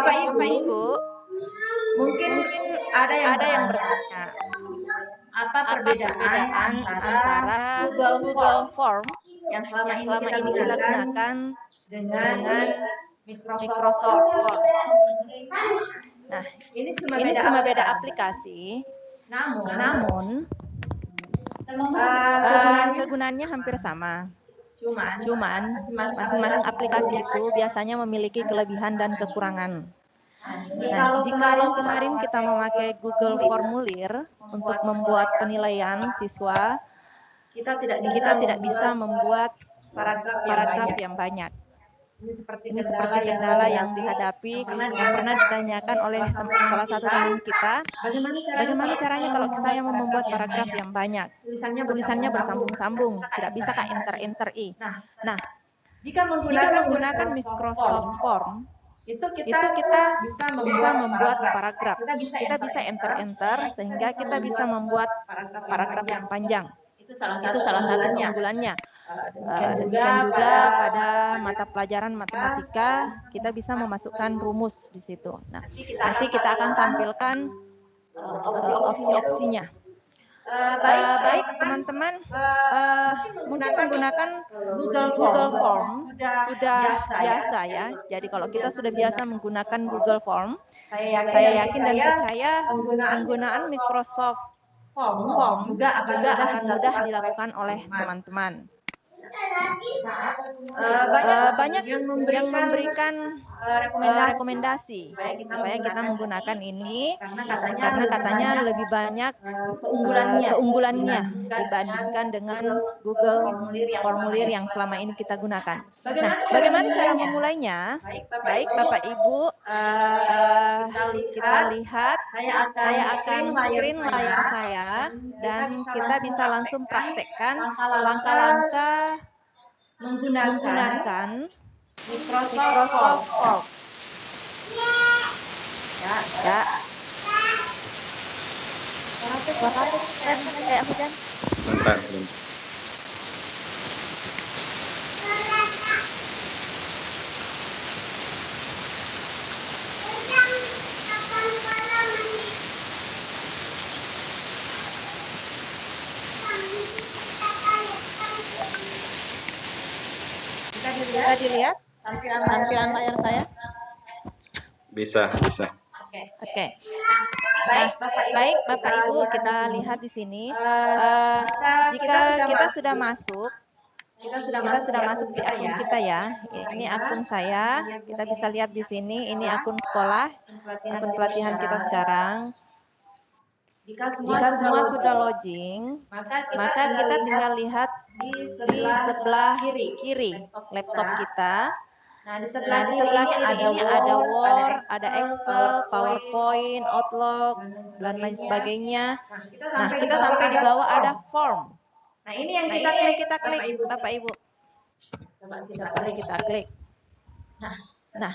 Bapak Ibu, mungkin ada yang bertanya, apa apa perbedaan antara Google Form yang selama yang selama ini kita gunakan dengan Microsoft Word. Nah, ini ini cuma beda aplikasi, namun kegunaannya hampir sama. Cuman masing-masing aplikasi itu biasanya memiliki kelebihan dan kekurangan. Nah, jikalau kemarin kita memakai Google Formulir untuk membuat penilaian siswa, kita tidak bisa membuat paragraf yang banyak. Ini seperti kendala yang dihadapi, yang pernah ditanyakan oleh salah satu teman kita. Bagaimana caranya kalau saya mau membuat paragraf yang banyak? Tulisannya bersambung-sambung, tidak bisa Kak enter i. Nah, jika menggunakan Microsoft Form, itu kita bisa membuat paragraf. Kita bisa enter sehingga kita bisa membuat paragraf yang panjang. Itu salah satu keunggulannya. Demikian juga pada mata pelajaran matematika, kita bisa memasukkan rumus di situ. Nah, nanti kita akan tampilkan opsi-opsinya. Baik teman-teman, mungkin menggunakan Google Form sudah biasa ya. Jadi kalau kita sudah biasa menggunakan Google Form, saya yakin dan percaya penggunaan Microsoft Form juga akan mudah dilakukan oleh teman-teman. Banyak yang memberikan rekomendasi supaya kita menggunakan ini karena katanya lebih banyak keunggulannya dibandingkan dengan Google Formulir yang selama ini kita gunakan. Nah, bagaimana cara memulainya? Baik Bapak Ibu, kita lihat, saya akan screen layar saya dan kita bisa langsung praktekkan langkah-langkah menggunakan Microsoft Form. Ya. Suara kayak hujan. Bentar. Bisa dilihat tampilan layar saya? Bisa. Oke. Baik Bapak Ibu, kita lihat di sini. Jika kita sudah masuk di akun kita ya. Ini akun saya. Kita bisa lihat di sini. Ini akun sekolah, akun pelatihan kita sekarang. Jika semua sudah login, maka kita tinggal lihat di sebelah kiri laptop kita. Nah, di sebelah kiri ini ada Word, ada Excel, PowerPoint, Outlook, dan lain sebagainya. Nah, kita sampai di bawah ada Form. Nah, ini yang kita klik, Bapak Ibu. Coba kita klik. Nah,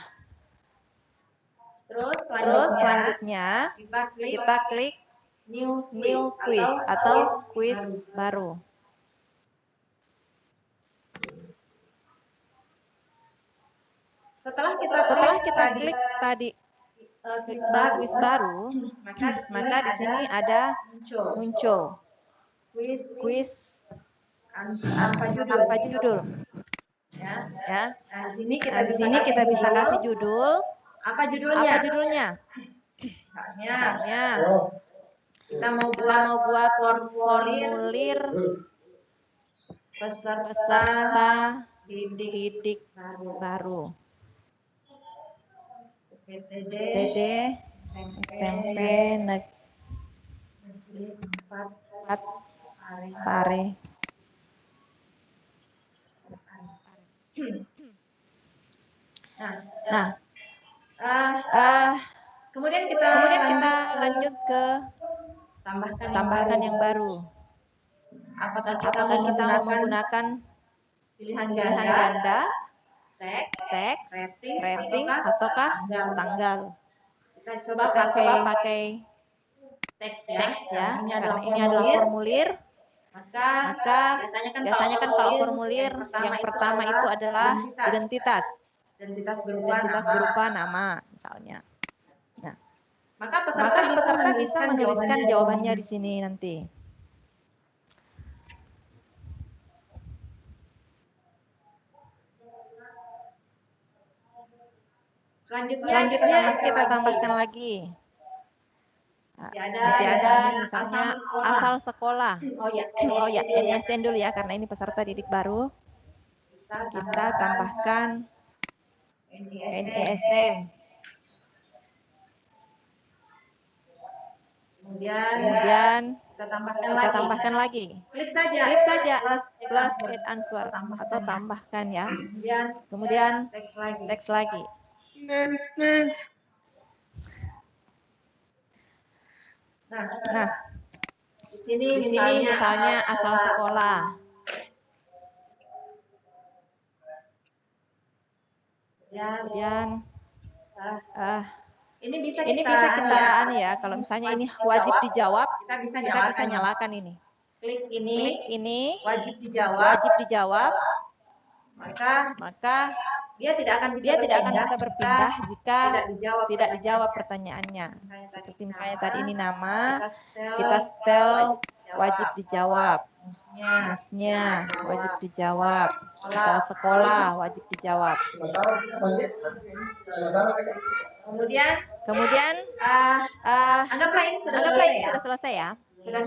terus selanjutnya kita klik New Quiz atau quiz baru. Setelah kita klik tadi quiz baru, maka di sini ada muncul quiz tanpa judul. Ya. Nah, di sini kita bisa kasih judul. Apa judulnya? Misalnya kita mau buat formulir peserta didik baru. PTD SMP Negeri 4 Pare. Nah, kemudian kita lanjut ke tambahkan yang baru. Apakah kita mau menggunakan pilihan ganda, teks, rating, ataukah tanggal? Kita coba pakai teks ya, karena ini adalah formulir. Maka biasanya kan kalau formulir yang pertama itu adalah identitas berupa nama. misalnya. Nah, Maka maka peserta bisa menuliskan jawabannya di sini. sini nanti. Selanjutnya kita tambahkan lagi. Nah, masih ada misalnya asal sekolah. Oh ya, NISN dulu ya, karena ini peserta didik baru. Kita tambahkan NISN. Kemudian kita tambahkan lagi. Klik saja plus add answer atau tambahkan ya. Kemudian teks lagi. Nah, di sini misalnya asal sekolah. Kemudian ini bisa kita ya, kalau misalnya ini wajib dijawab, kita bisa nyalakan ini. Klik ini wajib dijawab. Maka dia tidak akan bisa berpindah jika tidak dijawab pertanyaannya. Seperti misalnya tadi ini nama, kita setel wajib dijawab. Masnya wajib dijawab. Asal sekolah wajib dijawab. Kemudian anggaplah ini sudah selesai ya. Sudah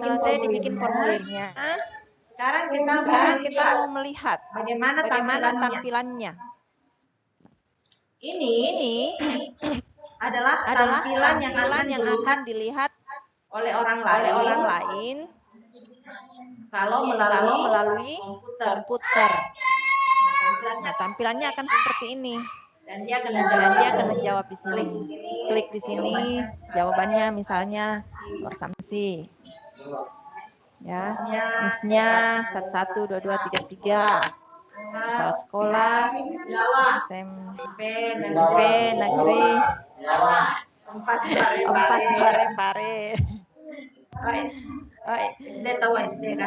selesai dibikin formulirnya. Sekarang kita mau melihat bagaimana tampilannya. Ini adalah tampilan yang akan dilihat oleh orang lain kalau melalui komputer. Nah, tampilannya akan seperti ini. Dan dia akan menjawab di sini. Klik di sini, jawabannya misalnya Korsamsi. Ya, misnya 112233. Asal sekolah SMP Negeri 4 Parepare. SD tahu SD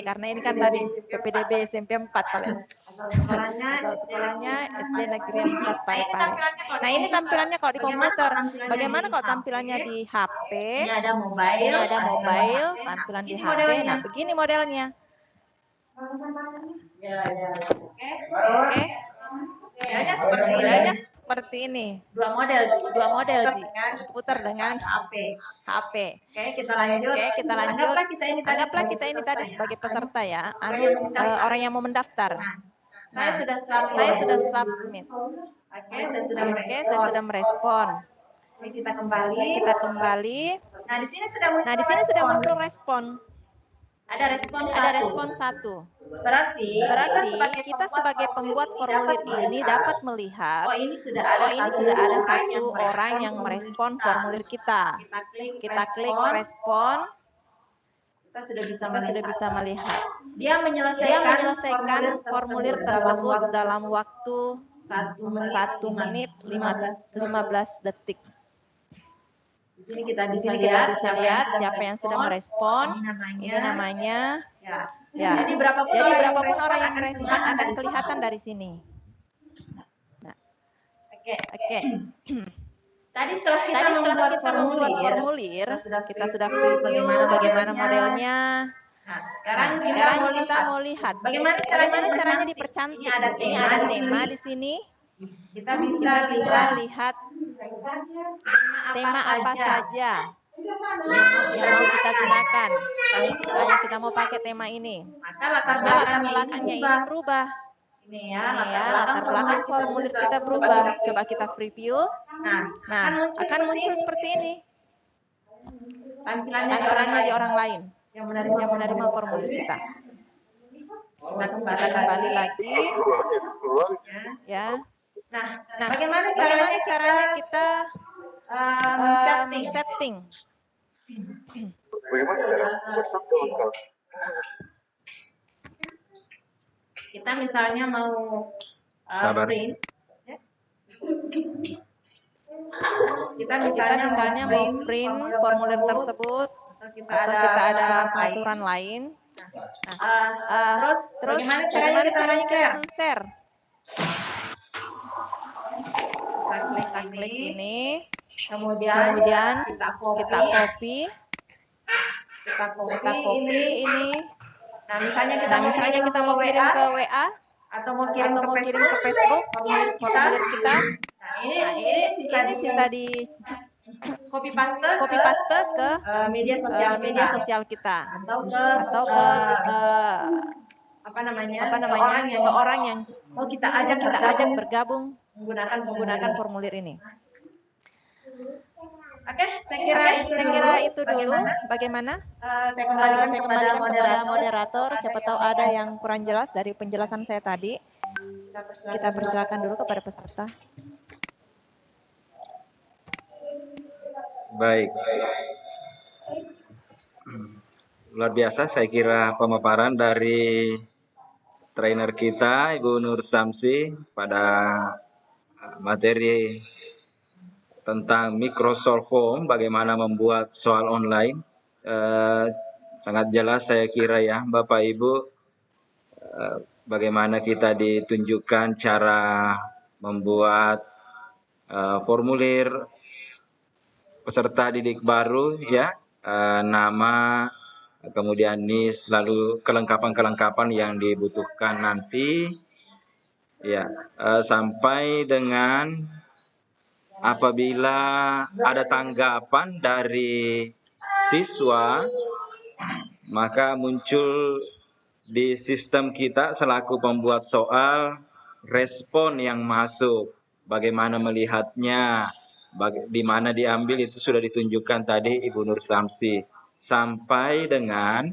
karena ini kan tadi PPDB SMP 4 kalian. Sekolahnya SD Negeri 4 Parepare. Nah, ini tampilannya kalau di komputer. Bagaimana kalau tampilannya di HP? Ini ada mobile, tampilan di HP. Nah, begini modelnya. Oke. Modelnya seperti ini. Dua model Ji. Komputer dengan HP. Oke, kita lanjut. Anggaplah kita ini tadi sebagai peserta ya, orang yang mau mendaftar. Nah, saya sudah submit. Oke, saya sudah merespon. Kita kembali. Nah, di sini sudah muncul respon. Ada respon 1. Berarti kita sebagai pembuat formulir ini dapat melihat ini sudah ada satu orang yang merespon formulir kita. Kita klik respon. Kita sudah bisa melihat. Dia menyelesaikan formulir tersebut dalam waktu 1 menit 15 detik. Di sini kita bisa lihat siapa yang sudah merespon. Ini namanya. Ya. Jadi berapapun orang yang merespon akan kelihatan dari sini. Nah. Oke. Tadi setelah kita membuat formulir, kita sudah preview bagaimana modelnya. Nah, sekarang kita mau lihat bagaimana caranya dipercantik. Ini ada tema di sini. Kita bisa lihat tema apa saja yang mau kita gunakan. Misalnya kita mau pakai tema ini, maka latar belakangnya ini berubah. Ini ya, latar belakang formulir kita berubah. Coba kita preview. Nah, akan muncul seperti ini. Tampilannya di orang lain yang menerima formulir kita. Kita kembali lagi. Ya. Nah, bagaimana caranya kita setting? Kita misalnya mau print. Kita misalnya mau print formulir tersebut, atau kita ada aturan lain. Terus bagaimana caranya kita share? kita klik ini, kemudian kemudian kita kita copy copy ini. Nah, misalnya Nah, misalnya kita mau kirim ke WA atau mau kirim ke Facebook, formulir kita. Nah, Nah, ini sisa di copy paste ke media sosial kita atau ke apa namanya ke orang yang mau kita ajak bergabung menggunakan formulir ini. Oke, saya kira itu dulu. Bagaimana? Saya Saya kembalikan kembalikan kepada moderator. moderator. Siapa tahu ada yang kurang jelas dari penjelasan saya tadi. Kita persilakan dulu kepada peserta. Baik. Luar biasa saya kira pemaparan dari trainer kita Ibu Nur Samsi pada materi tentang Microsoft Form, bagaimana membuat soal online. Sangat jelas saya kira ya Bapak Ibu, bagaimana kita ditunjukkan cara membuat formulir peserta didik baru ya, nama, kemudian NIS, lalu kelengkapan-kelengkapan yang dibutuhkan nanti ya, sampai dengan apabila ada tanggapan dari siswa, maka muncul di sistem kita selaku pembuat soal respon yang masuk, bagaimana melihatnya, di mana diambil itu sudah ditunjukkan tadi Ibu Nur Samsi, sampai dengan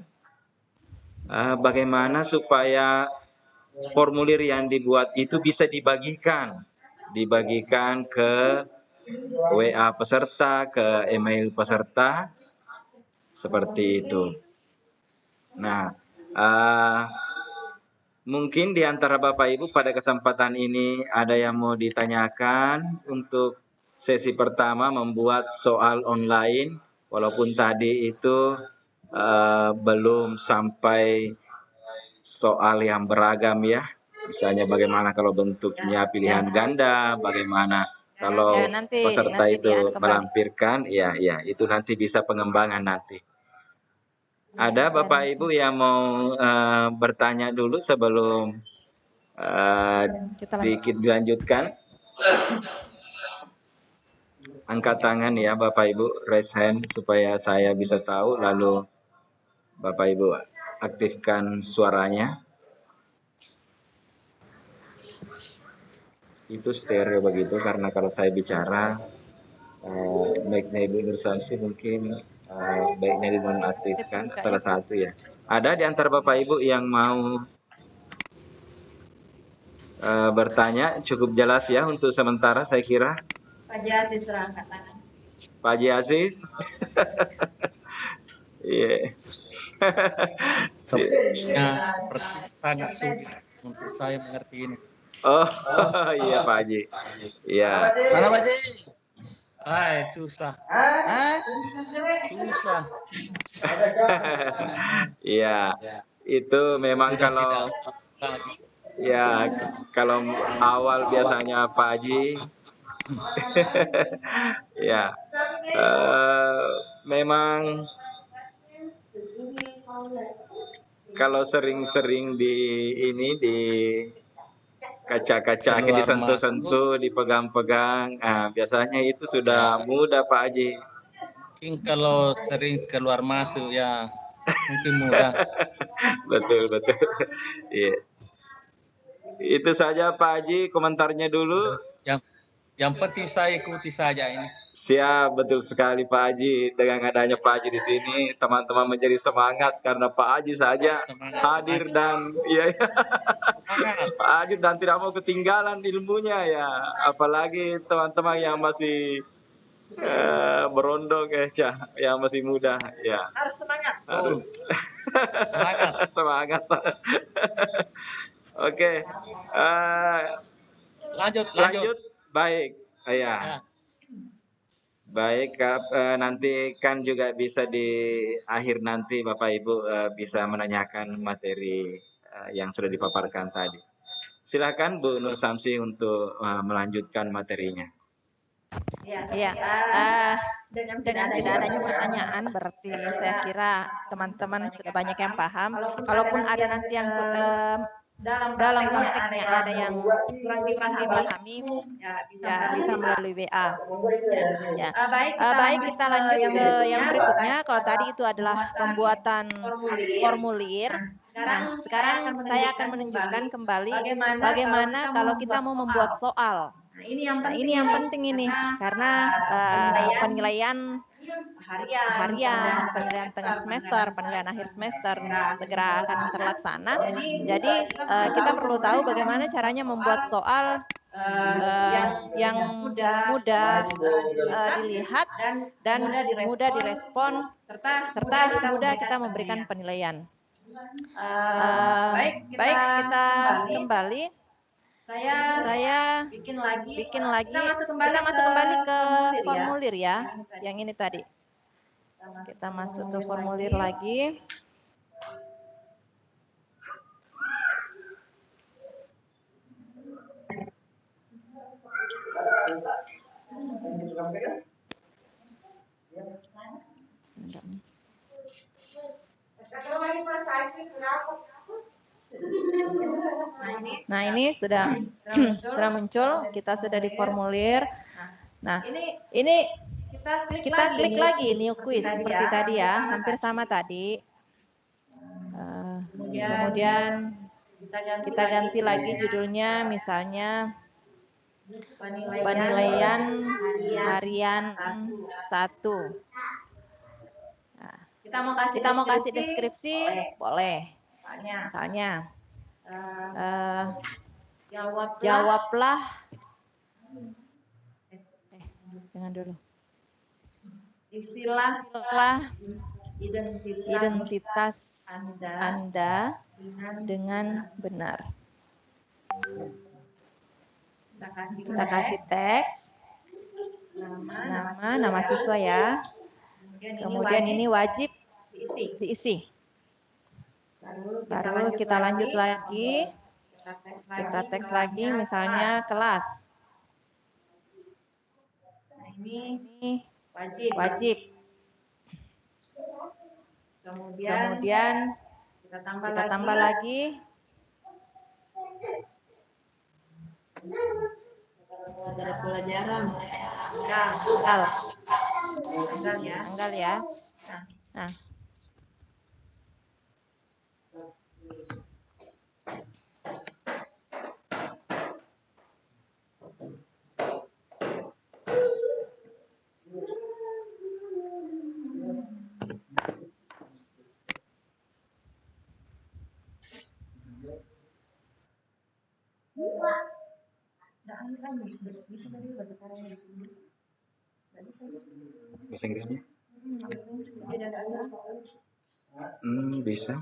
bagaimana supaya formulir yang dibuat itu bisa dibagikan ke WA peserta, ke email peserta, seperti itu. Nah, mungkin di antara Bapak Ibu pada kesempatan ini ada yang mau ditanyakan untuk sesi pertama membuat soal online, walaupun tadi itu belum sampai soal yang beragam ya. Misalnya bagaimana kalau bentuknya pilihan ganda, bagaimana kalau peserta itu melampirkan, ya itu nanti bisa pengembangan nanti. Ada Bapak Ibu yang mau bertanya dulu sebelum dilanjutkan? Angkat tangan ya Bapak Ibu, raise hand supaya saya bisa tahu, lalu Bapak Ibu aktifkan suaranya. Itu stereo begitu, karena kalau saya bicara mic-nya Ibu Nur Samsi mungkin baiknya dinonaktifkan salah satu ya. Ada di antara Bapak Ibu yang mau bertanya? Cukup jelas ya untuk sementara saya kira. Pak Haji Aziz sudah angkat tangan. Pak Haji Aziz. Iya. Sangat sulit untuk saya mengerti ini. Oh iya Pak Haji. Iya. Mana Pak Haji? Susah. Susah. Iya. Itu memang kalau ya kalau awal biasanya Pak Haji ya memang kalau sering-sering di kaca-kaca disentuh-sentuh, dipegang-pegang, biasanya itu sudah mudah Pak Haji. Mungkin kalau sering keluar masuk ya mungkin mudah. Betul. Iya. Itu saja Pak Haji komentarnya dulu. Yang penting saya ikuti saja ini. Siap, betul sekali Pak Haji. Dengan adanya Pak Haji di sini, teman-teman menjadi semangat karena Pak Haji saja hadir dan Pak Haji dan tidak mau ketinggalan ilmunya ya. Apalagi teman-teman yang masih berondong yang masih muda ya. Harus semangat. Semangat. Oke. Lanjut. Baik. Ya. Baik, nanti kan juga bisa di akhir nanti Bapak Ibu bisa menanyakan materi yang sudah dipaparkan tadi. Silakan Bu Nur Samsi untuk melanjutkan materinya. Iya. Dengan Dengan tidak adanya pertanyaan, berarti saya kira teman-teman sudah banyak yang paham. Kalaupun ada nanti yang dalam konteksnya ada yang kurang dipahami, ya bisa melalui WA. Ya. Baik, kita lanjut ke yang berikutnya. Kalau tadi itu adalah pembuatan formulir. Nah, sekarang saya akan menunjukkan kembali bagaimana kalau kita mau membuat soal. Nah, ini yang penting ini karena penilaian harian, penilaian tengah semester, penilaian akhir semester segera akan terlaksana. Jadi kita perlu tahu bagaimana caranya membuat soal yang mudah dilihat dan mudah direspon serta mudah kita memberikan penilaian. Baik, kita kembali. Saya bikin lagi. Kita masuk kembali ke formulir ya. Yang ini tadi. Kita masuk ke formulir lagi. Nah, ini sudah muncul, kita sudah di formulir. Nah, ini kita klik lagi new quiz seperti tadi ya, hampir sama tadi. Kemudian kita ganti lagi judulnya, misalnya penilaian harian 1. Nah, kita mau kasih deskripsi, boleh. Misalnya, jawablah. Jangan dulu. Isilah identitas Anda dengan benar. Kita kasih teks, nama siswa ya. Kemudian ini wajib diisi. Baru kita lanjut lagi. Kita teks lagi, misalnya kelas. Nah, ini wajib. Kemudian kita tambah lagi. Ada pelajaran. Tanggal ya. Nah. Bahasa Inggrisnya? Bisa.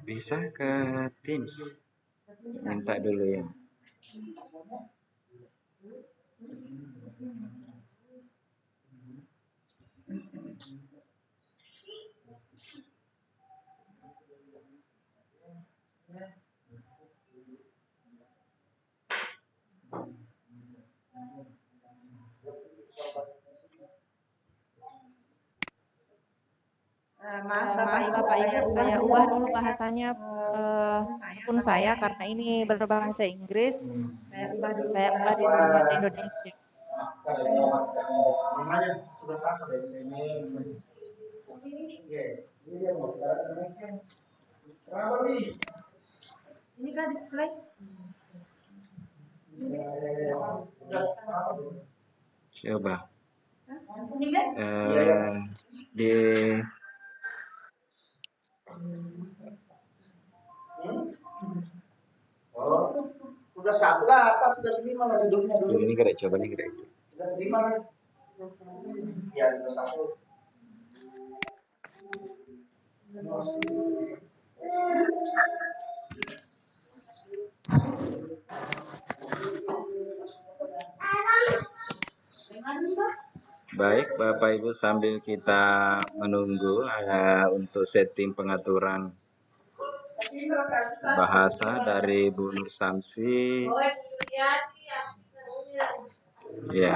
Bisa ke Teams. Minta dulu ya. Maaf Bapak Ibu, saya ubah dulu bahasanya akun saya karena ini berbahasa Inggris. Saya ubah di bahasa Indonesia. Ini kan display. Coba. Di tugas 1 lah apa tugas 5 lah hidupnya dulu. ini kira coba nih kira itu. Tugas 5. Ya, tugas 1. Baik, Bapak Ibu, sambil kita menunggu untuk setting pengaturan bahasa dari Bu Nur Samsi. Ya.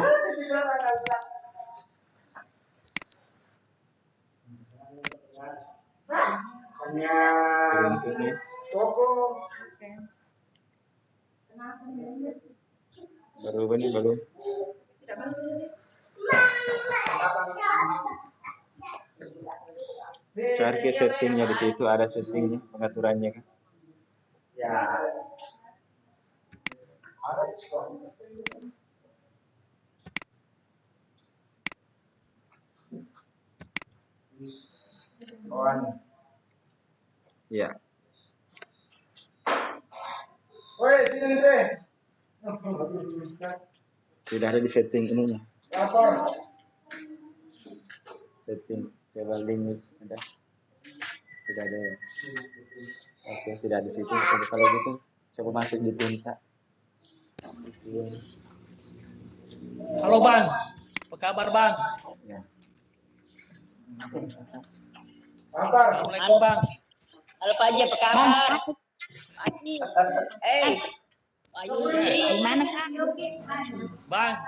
Beruntuknya. Baru ini belum. Cari ke settingnya, di situ ada settingnya, pengaturannya kan. Ya. Ya. Tidak ada di setting ininya. Setting coba lingus ada. Tidak ada ya. Oke, tidak di situ. Kalau gitu coba masuk di tinta. Halo Bang, apa kabar Bang? Ya. Assalamualaikum Bang. Halo Pak Haji, apa kabar? Haji, Ayu, gimana Kak? Bang,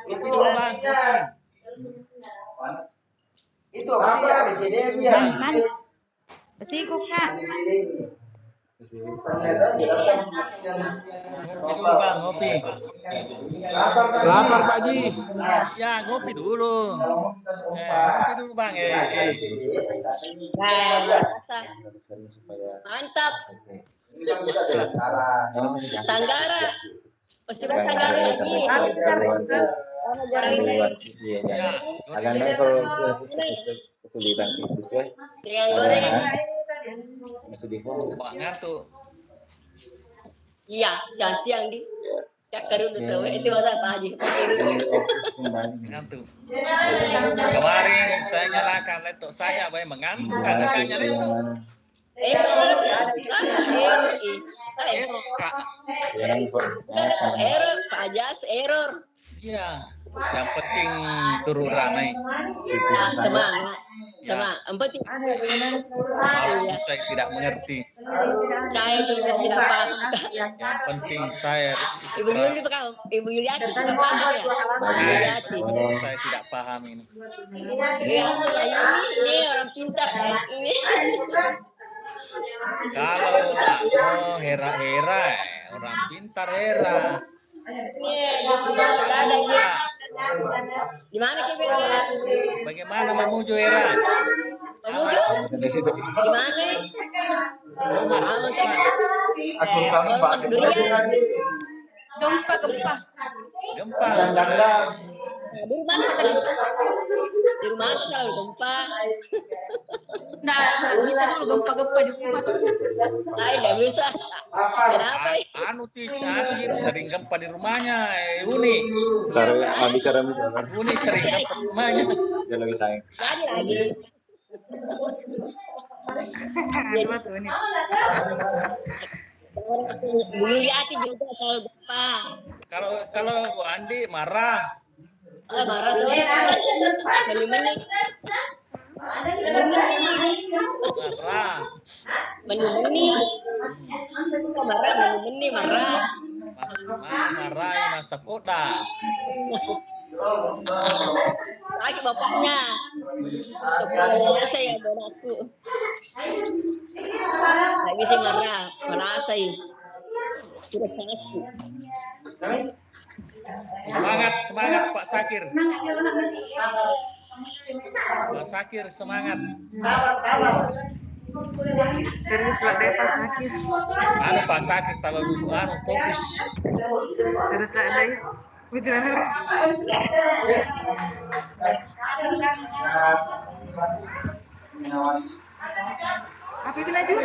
kopi dulu Bang, kopi. Itu apa ya? BCD dia. Bang, besiku Kak. Ngopi dulu Bang, ngopi. Lapar Pak Haji. Ya, ngopi dulu. Ngopi dulu Bang, Mantap. Supaya Sanggara. Pasti Bang Sanggara lagi. Iya, agak kalau kesulitan itu sih. Yang goreng. Masih di phone. Pak ngantuk. Iya, siang-siang di. Cakar udah tahu itu ada Pak Haji. Ngantuk. Kemarin saya nyalakan laptop saya, Bay mengantuk kakaknya laptop. Error Kak. Error, Pak Jas, error. Iya. Yang penting turun ramai. Nah, semangat. Semangat. Yang penting. Walaupun saya tidak mengerti. Saya juga tidak paham. Yang penting saya Ibu Yuli paham. Ibu Yuliati tidak paham ya. Yuliati. saya tidak paham ini. Ini orang pintar. Ini. Kalau Hera orang pintar Hera. Gimana kita? Bagaimana memuju Hera? Memuju? Gimana? Gempa. Gempa. Di mana? Di rumah selalu gempa. Nah, bisa dulu gempa-gempa di rumah. Tidak bisa. Kenapa? Anu gitu sering gempa di rumahnya. Uni. Taruh bicara Uni sering gempa di rumahnya. dia lagi tayang. Lagi. Bu Yuliati juga kalau gempa. Kalau Bu Andi marah. Marah tuh. Meni-meni. Marah. Meni-meni. Marah, meni-meni, marah. Marah masa kota. Lagi bapaknya. Kepala saya aku. Nggak bisa marah, malah saya. Sudah sakit. Semangat Pak Sakir. Pak Sakir semangat. Serius Pak deh Pak Sakir. Anu Pak Sakir kalau dulu fokus. Terus Pak deh. Betul. Apa itu Najwa?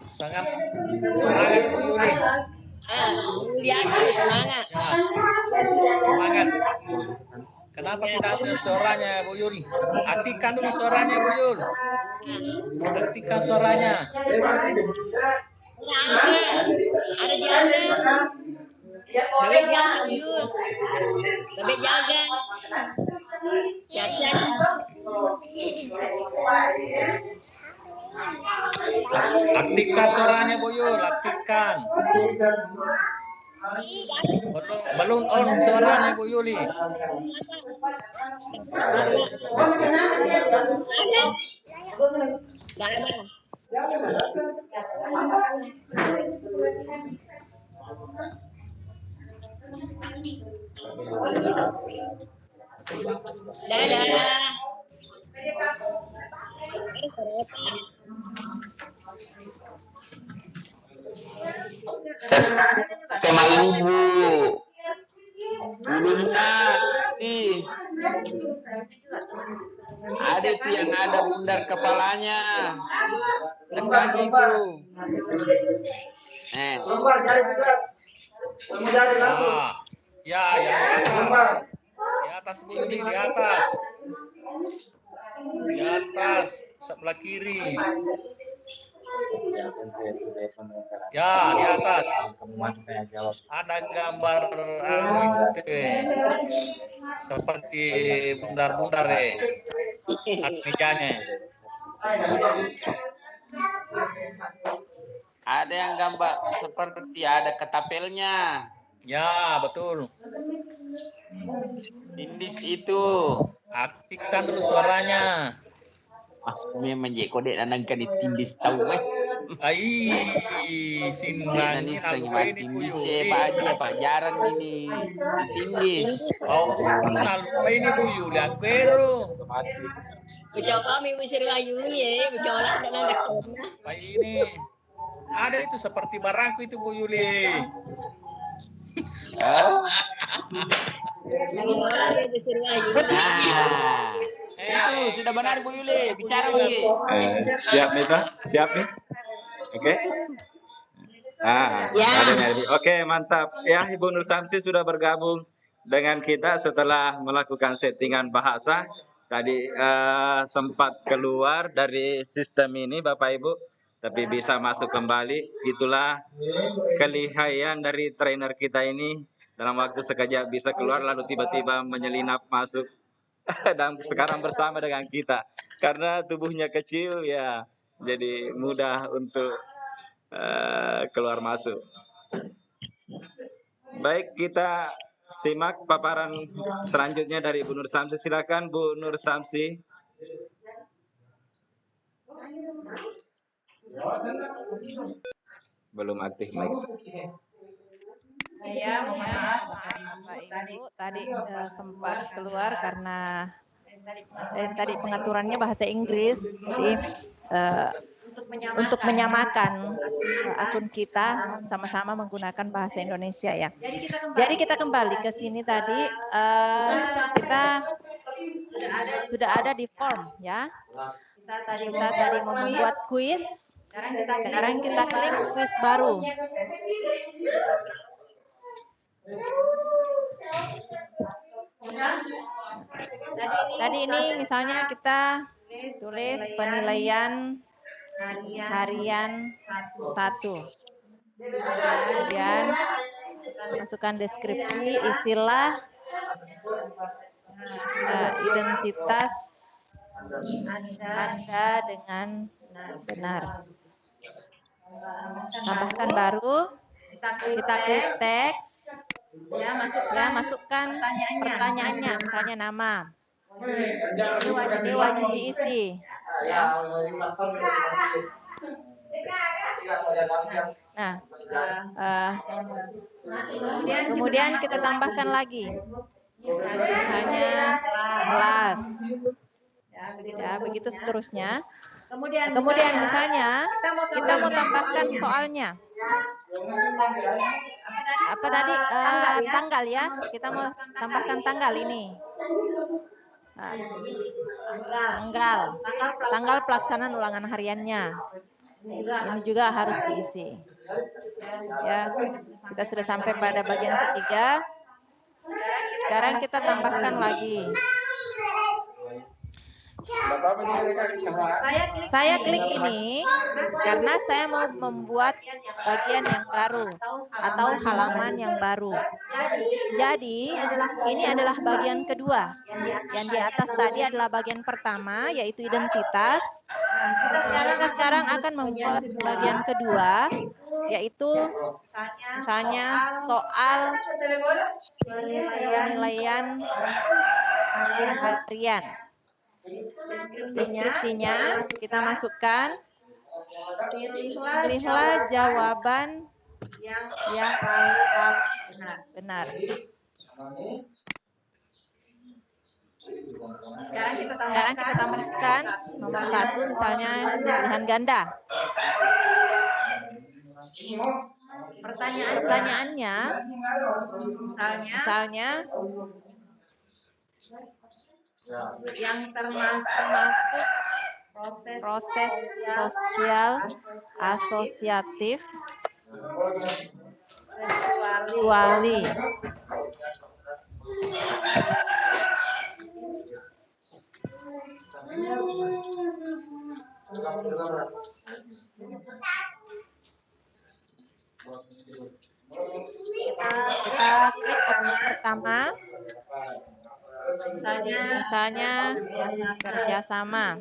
Semangat Bu Yuli. Lihat semangat. Ya. Semangat. Kenapa tidak suaranya Bu Yul? Aktifkan dulu suaranya Bu Yul. Aktifkan suaranya. Ada jaga. Bebek jaga Bu Yul. Bebek jaga. Ya. Aktifkan suaranya Bu Yul, aktifkan. Belum on suaranya Bu Yuli. Dadah. Sama ibu. Belum sih. Ada tuh yang ada bundar kepalanya. Tekan itu. Lembar jari tugas. Semua jari langsung. Ya, di atas. Di atas Bu Yuli, di atas. Di atas, sebelah kiri. Ya, di atas. Ada gambar seperti bundar-bundar mejanya. Ada yang gambar seperti ada ketapelnya. Ya, betul. Indis itu. Aktifkan dulu suaranya. Memang je kodek dan angka ditindis tahu Ai, sinang ini sangat tindis baju pajaran ini ditindis. Oh, kenal ini Bu Yuli Aquero. Bicau kami usir layu ya, bicau lah dan anak Ini ada itu seperti barangku itu Bu Yuli. Itu sudah benar Bu Yuli, bicara Bu Yuli. Siap nih Pak? Siap nih? Oke. Oke, mantap. Ya, Ibu Nur Samsi sudah bergabung dengan kita setelah melakukan settingan bahasa. Tadi sempat keluar dari sistem ini Bapak Ibu, tapi bisa masuk kembali. Itulah kelihayan dari trainer kita ini. Dalam waktu sekejap bisa keluar lalu tiba-tiba menyelinap masuk dan sekarang bersama dengan kita. Karena tubuhnya kecil ya, jadi mudah untuk keluar masuk. Baik, kita simak paparan selanjutnya dari Bu Nur Samsi. Silakan Bu Nur Samsi. Belum aktif mic. Ya, mohon maaf Bapak Ibu, tadi sempat keluar karena tadi pengaturannya bahasa Inggris, jadi untuk menyamakan akun kita sama-sama menggunakan bahasa Indonesia ya. Jadi kita kembali ke sini tadi, kita sudah ada di form ya. Kita tadi mau membuat kuis, sekarang kita klik kuis baru. Tadi ini misalnya kita tulis penilaian harian 1. Kemudian masukkan deskripsi, isilah identitas Anda dengan benar. Tambahkan baru, kita klik teks. Ya, masukkan pertanyaannya, misalnya nama. Ini wajib diisi. Ya. Nah, kemudian kita tambahkan lagi, misalnya kelas. Ya, begitu seterusnya. Kemudian misalnya kita mau tambahkan soalnya. Apa tadi? Tanggal ya. Kita mau tambahkan tanggal ini. Tanggal pelaksanaan ulangan hariannya. Ini juga harus diisi. Ya, kita sudah sampai pada bagian ketiga. Sekarang kita tambahkan lagi. Saya klik ini karena saya mau membuat bagian yang baru atau halaman yang baru. Jadi ini adalah bagian kedua. Yang di atas tadi adalah bagian pertama, yaitu identitas. Kita sekarang akan membuat bagian kedua, yaitu misalnya soal penilaian harian. Deskripsinya kita masukkan, pilihlah jawaban yang benar. Sekarang kita tambahkan nomor 1, misalnya pilihan ganda. Pertanyaannya, misalnya yang termasuk proses sosial asosiatif kecuali. Kita klik opsi pertama, misalnya kerjasama,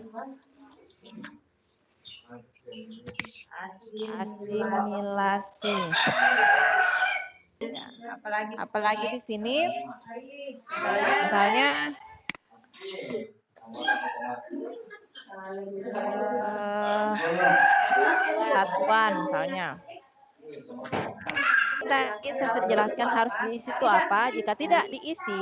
asimilasi. Apalagi di sini, misalnya satuan, misalnya. Saya sudah jelaskan harus diisi itu apa. Jika tidak diisi,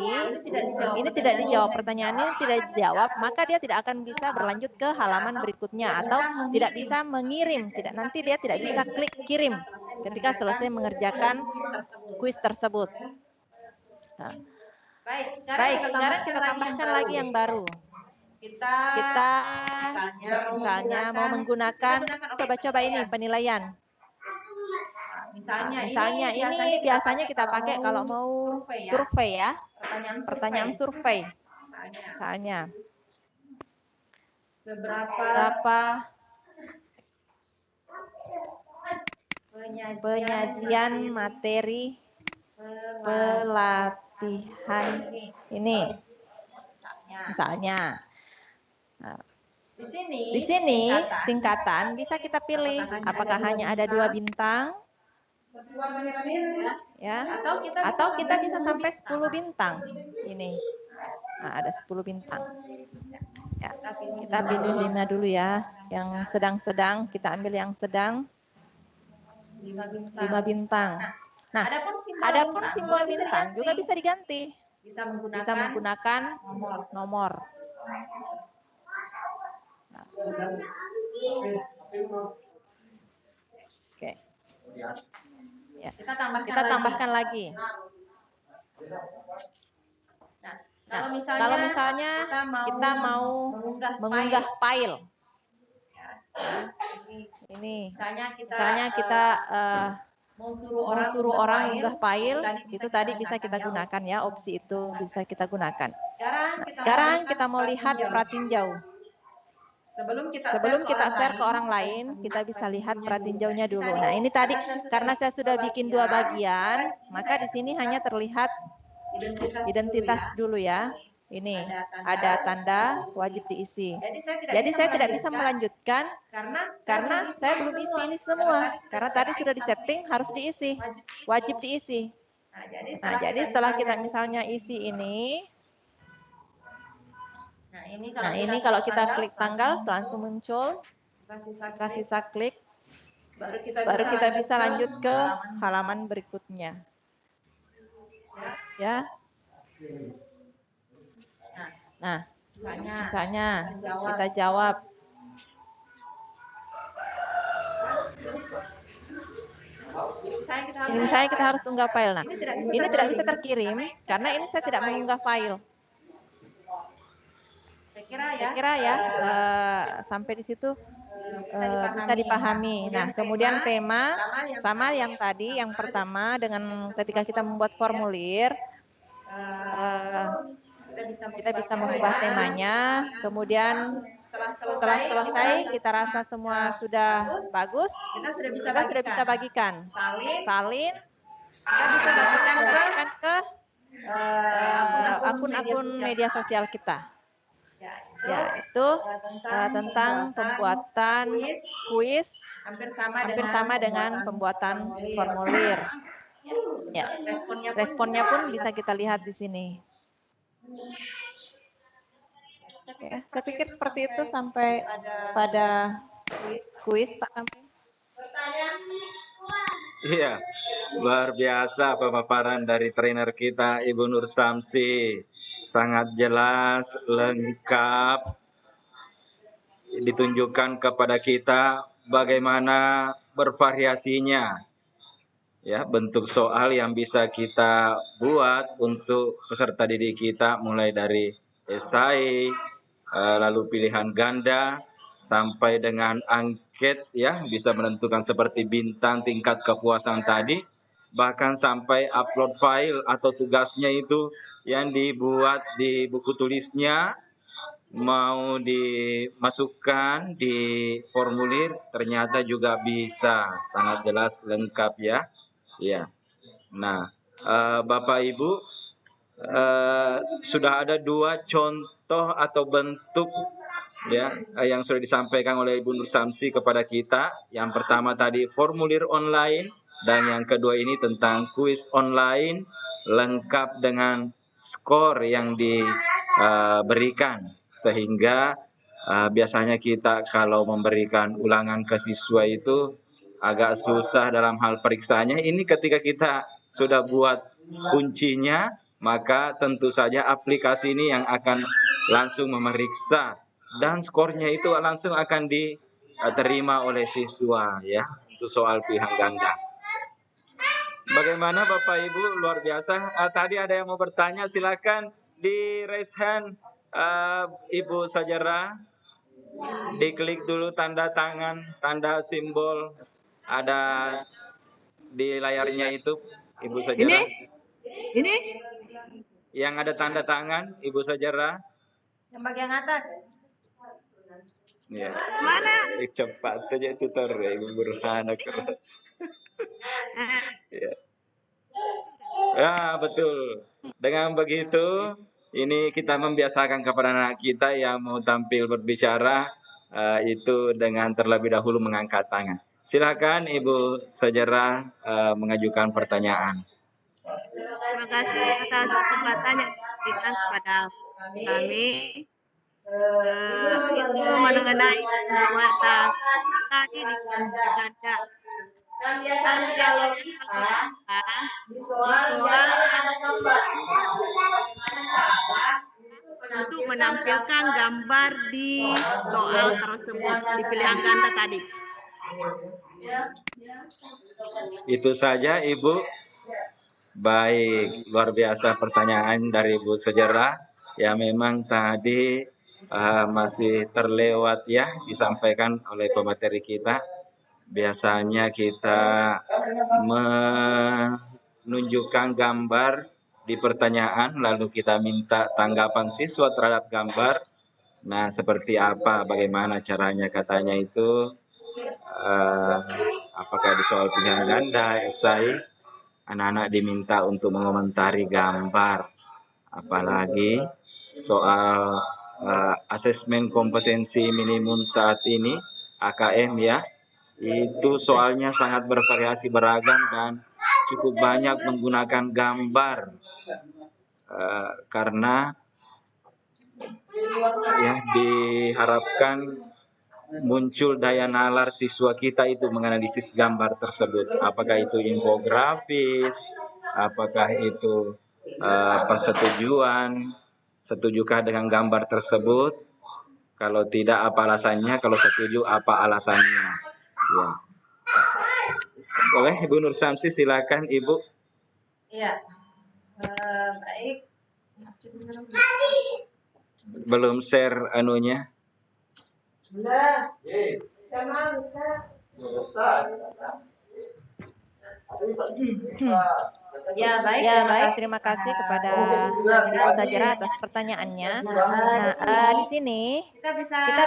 ini tidak dijawab, pertanyaan ini tidak dijawab, maka dia tidak akan bisa berlanjut ke halaman berikutnya atau tidak bisa mengirim. Nanti dia tidak bisa klik kirim ketika selesai mengerjakan kuis tersebut. Nah. Baik, sekarang kita tambahkan lagi yang baru. Kita misalnya mau menggunakan, coba ini penilaian. Misalnya ini biasanya kita pakai kalau mau survei ya, pertanyaan survei. Misalnya, seberapa penyajian materi pelatihan ini, misalnya. Nah, di sini tingkatan bisa kita pilih apakah hanya ada 2 bintang, ya, atau kita bisa sampai 10 bintang. Ini, nah, ada 10 bintang. Ya, kita pilih 5 dulu ya, yang sedang-sedang kita ambil yang sedang. 5 bintang. Nah, adapun simbol bintang juga bisa diganti. Bisa menggunakan nomor. Nah. Oke. Ya. Kita tambahkan lagi. Nah, kalau misalnya kita mau mengunggah file. Ini, misalnya kita mau suruh orang mengunggah file, itu tadi bisa kita gunakan ya, opsi itu bisa kita gunakan. Sekarang kita mau lihat pratinjau. Sebelum kita share ke orang lain, kita bisa lihat pratinjaunya dulu. Nah, ini tadi karena saya sudah bikin 2 bagian, maka di sini hanya terlihat identitas dulu ya. Ini ada tanda wajib diisi. Jadi saya tidak bisa melanjutkan karena saya belum isi ini semua. Karena tadi sudah disetting harus diisi, wajib diisi. Nah, jadi setelah kita misalnya isi ini, nah ini kalau kita klik tanggal langsung muncul, kasih klik, baru kita bisa lanjut ke halaman berikutnya. Ya. Nah, misalnya kita jawab. Ini misalnya kita harus unggah file. Nah, ini tidak bisa terkirim karena ini saya tidak mengunggah file. Saya kira ya sampai di situ bisa dipahami. Nah, kemudian tema sama yang tadi, yang pertama dengan ketika kita membuat formulir, kita bisa mengubah temanya. Kemudian setelah selesai kita rasa semua sudah bagus, kita sudah bisa bagikan. Salin, kita bisa bagikan ke akun-akun media sosial kita. yaitu tentang pembuatan kuis hampir sama dengan pembuatan formulir. Ya, responnya pun bisa kita lihat di sini. Oke, saya pikir seperti itu sampai pada kuis, Pak Kamrin. Iya, luar biasa pemaparan dari trainer kita Ibu Nur Samsi. Sangat jelas, lengkap, ditunjukkan kepada kita bagaimana bervariasinya ya bentuk soal yang bisa kita buat untuk peserta didik kita, mulai dari esai, lalu pilihan ganda, sampai dengan angket ya, bisa menentukan seperti bintang tingkat kepuasan tadi, bahkan sampai upload file atau tugasnya itu yang dibuat di buku tulisnya mau dimasukkan di formulir, ternyata juga bisa. Sangat jelas, lengkap ya. Ya. Nah, Bapak Ibu, sudah ada 2 contoh atau bentuk ya yang sudah disampaikan oleh Ibu Nur Samsi kepada kita. Yang pertama tadi formulir online, dan yang kedua ini tentang kuis online lengkap dengan skor yang diberikan, sehingga biasanya kita kalau memberikan ulangan ke siswa itu agak susah dalam hal periksanya. Ini ketika kita sudah buat kuncinya, maka tentu saja aplikasi ini yang akan langsung memeriksa, dan skornya itu langsung akan diterima oleh siswa ya, itu soal pilihan ganda. Bagaimana Bapak Ibu, luar biasa. Tadi ada yang mau bertanya, silakan di raise hand. Ibu Sajara, diklik dulu tanda tangan, tanda simbol ada di layarnya itu, Ibu Sajara. Ini? Yang ada tanda tangan, Ibu Sajara. Yang bagian atas. Ya. Mana? Cepat saja tutor Ibu Burhana. Ya. Ya, betul. Dengan begitu, ini kita membiasakan kepada anak kita yang mau tampil berbicara itu dengan terlebih dahulu mengangkat tangan. Silakan Ibu Sajara mengajukan pertanyaan. Terima kasih atas kesempatan yang diberikan kepada kami. Itu mengenai pembuatan tadi di ganda. Dan kalau di soal untuk menampilkan gambar di soal tersebut di pilihan ganda tadi. Itu saja Ibu. Baik, luar biasa pertanyaan dari Ibu Sajara. Ya memang tadi masih terlewat ya disampaikan oleh pemateri kita. Biasanya kita menunjukkan gambar di pertanyaan, lalu kita minta tanggapan siswa terhadap gambar. Nah, seperti apa, bagaimana caranya katanya itu, apakah di soal pilihan ganda, esai, anak-anak diminta untuk mengomentari gambar. Apalagi soal asesmen kompetensi minimum saat ini, AKM ya, itu soalnya sangat bervariasi, beragam, dan cukup banyak menggunakan gambar karena ya diharapkan muncul daya nalar siswa kita itu menganalisis gambar tersebut, apakah itu infografis, apakah itu persetujuan, setujukah dengan gambar tersebut, kalau tidak apa alasannya, kalau setuju apa alasannya. Ya. Boleh Ibu Nur Samsi, silakan Ibu. Iya. Baik. Belum share anunya. Ya baik, terima kasih kepada Ibu Sajara atas pertanyaannya. Nah, di sini kita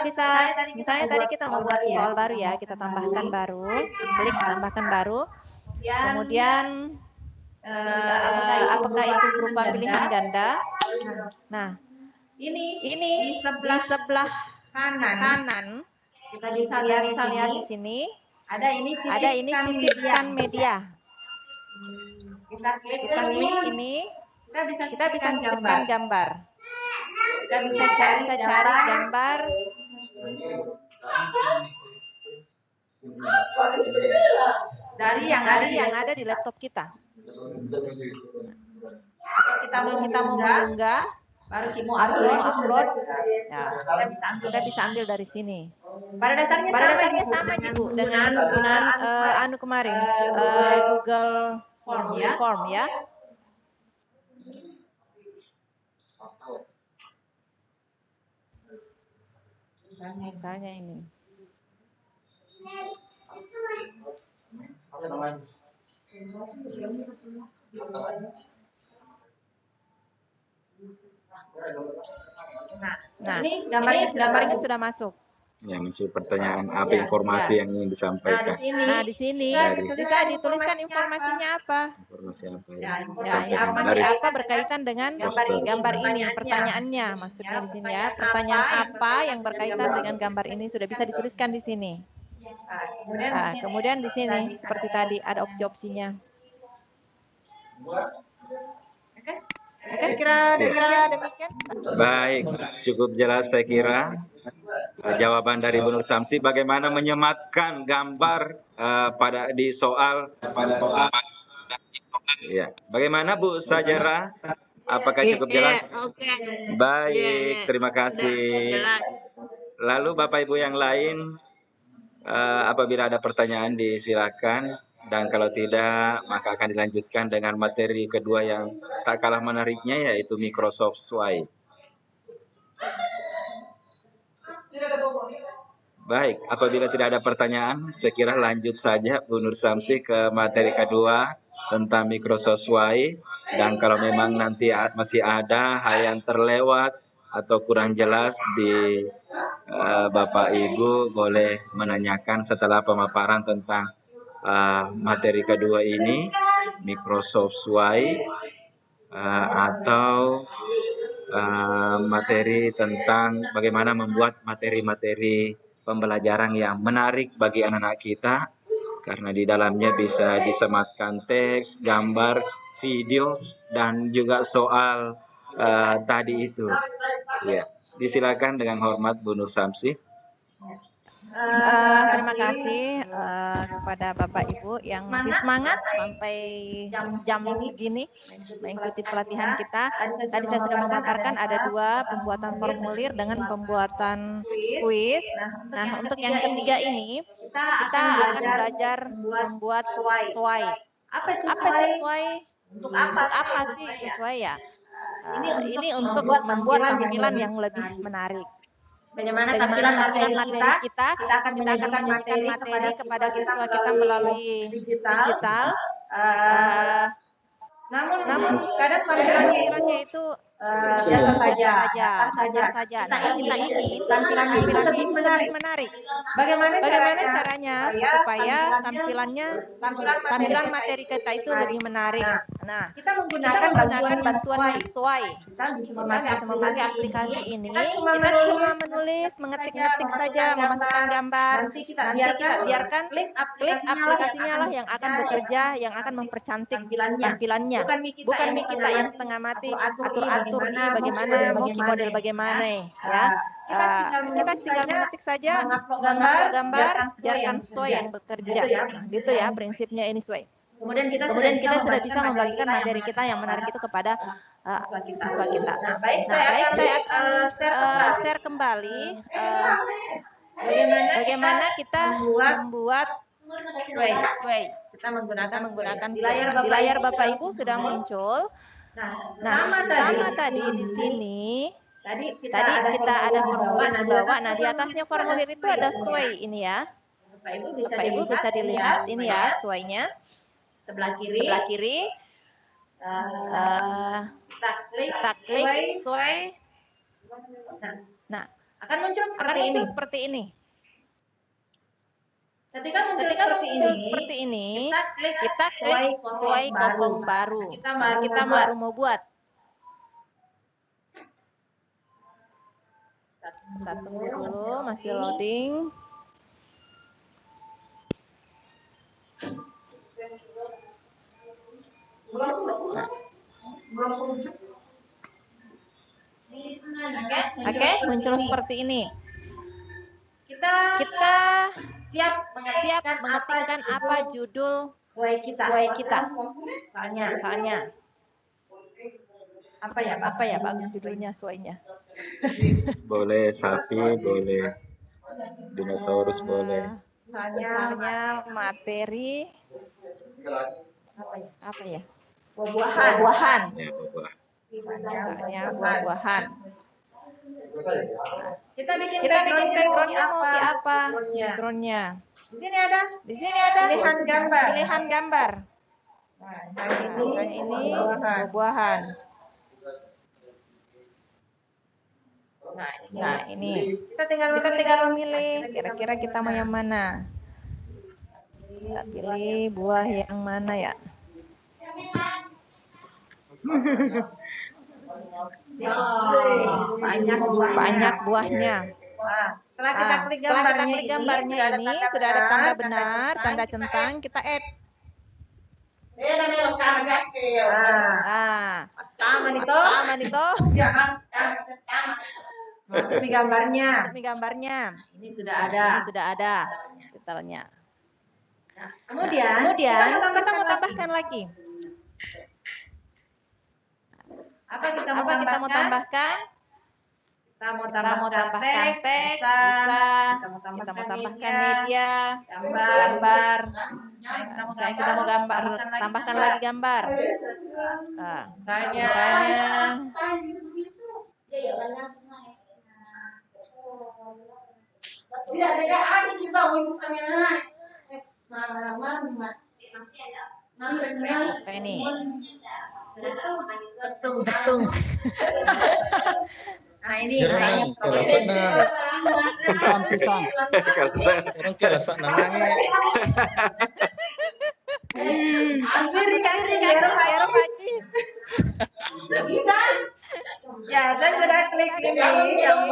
bisa misalnya tadi kita membuat soal baru ya, kita tambahkan baru, klik tambahkan baru, kemudian apakah itu berupa pilihan ganda. Nah, Ini di sebelah kanan kita bisa kita lihat di sini ada ini sisipkan media. Kita klik Kita klik ini, kita bisa kita bisa sisipkan gambar. Kita bisa Kita cari bisa cari gambar dari yang ada di laptop kita. kita Kalau kita mau mengunggah, baru kita upload, ya, kita bisa ambil. ambil dari sini. Pada dasarnya sama Ibu dengan penggunaan kemarin Google Form ya. Misalnya ini. Nah, ini gambarnya sudah masuk. Yang muncul pertanyaan apa informasi yang ingin disampaikan? Nah, di sini bisa dituliskan informasinya apa? Informasi apa Ya, yang disampaikan informasi dari apa berkaitan dengan gambar ini? Pertanyaannya, maksudnya di sini ya. Pertanyaan apa yang berkaitan dengan gambar ini sudah bisa dituliskan di sini. Nah, kemudian di sini seperti tadi ada opsi-opsinya. Oke, kira demikian. Baik, cukup jelas saya kira jawaban dari Bu Nur Samsi. Bagaimana menyematkan gambar di soal ya. Bagaimana Bu Sajara? Apakah cukup jelas? Oke. Baik, terima kasih. Lalu Bapak Ibu yang lain, apabila ada pertanyaan disilakan. Dan kalau tidak, maka akan dilanjutkan dengan materi kedua yang tak kalah menariknya, yaitu Microsoft Sway. Baik, apabila tidak ada pertanyaan, saya kira lanjut saja Bu Nur Samsi ke materi kedua tentang Microsoft Sway. Dan kalau memang nanti masih ada hal yang terlewat atau kurang jelas di Bapak Ibu, boleh menanyakan setelah pemaparan tentang materi kedua ini, Microsoft Sway, atau materi tentang bagaimana membuat materi-materi pembelajaran yang menarik bagi anak-anak kita, karena di dalamnya bisa disematkan teks, gambar, video, dan juga soal tadi itu. Ya, disilakan dengan hormat Bu Nur Samsi. Terima kasih kepada Bapak Ibu yang masih semangat sampai jam segini mengikuti pelatihan kita. Tadi saya sudah memaparkan ada dua, pembuatan formulir dengan pembuatan kuis. Nah, untuk yang ketiga ini kita akan belajar membuat sway. Apa itu sway? Untuk apa sih itu sway ya? Ini untuk membuat tampilan yang lebih menarik. Bagaimana tampilan materi kita akan menyajikan materi kepada siswa kita melalui digital. Namun kadang tampilannya itu biasa saja. Nah, kita ingin tampilannya itu lebih menarik. Bagaimana caranya supaya tampilan materi kita itu lebih menarik? Nah, kita menggunakan bantuan Sway. Kita bisa memakai aplikasi ini. Kita cuma mengetik saja, memasukkan gambar. Nanti kita biarkan klik aplikasinya lah yang akan bekerja, yang akan mempercantik tampilannya. Bukan kita yang setengah mati atur ini bagaimana, mau model bagaimana ya. Kita tinggal mengetik saja, mengupload gambar, biarkan Sway yang bekerja. Gitu ya prinsipnya ini Sway. Kemudian kita sudah bisa membagikan materi kita yang menarik itu kepada siswa kita. Nah, baik, saya akan share kembali bagaimana kita membuat Sway. Kita menggunakan di layar Bapak Ibu sudah muncul. Nah, sama tadi di sini. Tadi kita ada formulir di bawah. Nah, di atasnya formulir itu ada Sway ini ya. Bapak Ibu bisa dilihat ini ya Sway-nya. Sebelah kiri. Kita klik Sway. Nah, akan muncul seperti ini. Ketika muncul seperti ini, kita klik Sway kosong baru. Kita baru mau buat. Kita tunggu dulu, masih loading. Oke, muncul seperti ini. Kita siap mengetikkan apa judul sesuai kita. Misalnya apa ya bagus judulnya sesuainya. Boleh sapi, boleh dinosaurus, boleh. Misalnya materi apa ya? Buah-buahan. Ya, buah. Misalnya buah-buahan. Kita bikin backgroundnya mau kayak apa? Backgroundnya. Di sini ada Pilihan gambar. Nah, ini buah-buahan. Nah, ini kita tinggal memilih kira-kira kita mau yang mana. Kita pilih buah yang mana ya? Banyak buahnya. Setelah kita klik gambarnya, ini sudah ada tanda benar, tanda centang, kita add. Taman itu. Masuk di gambarnya. Ini sudah ada detailnya. Kemudian kita mau tambahkan lagi. Apa kita mau tambahkan? Kita mau tambahkan teks, Kita mau tambahkan media, gambar. Misalnya kita mau tambahkan lagi gambar. Nah, misalnya apa ini? Betung. Nah, ini Pisang. Orang kira sak nanangnya. bisa. Ya, saya sudah klik ini yang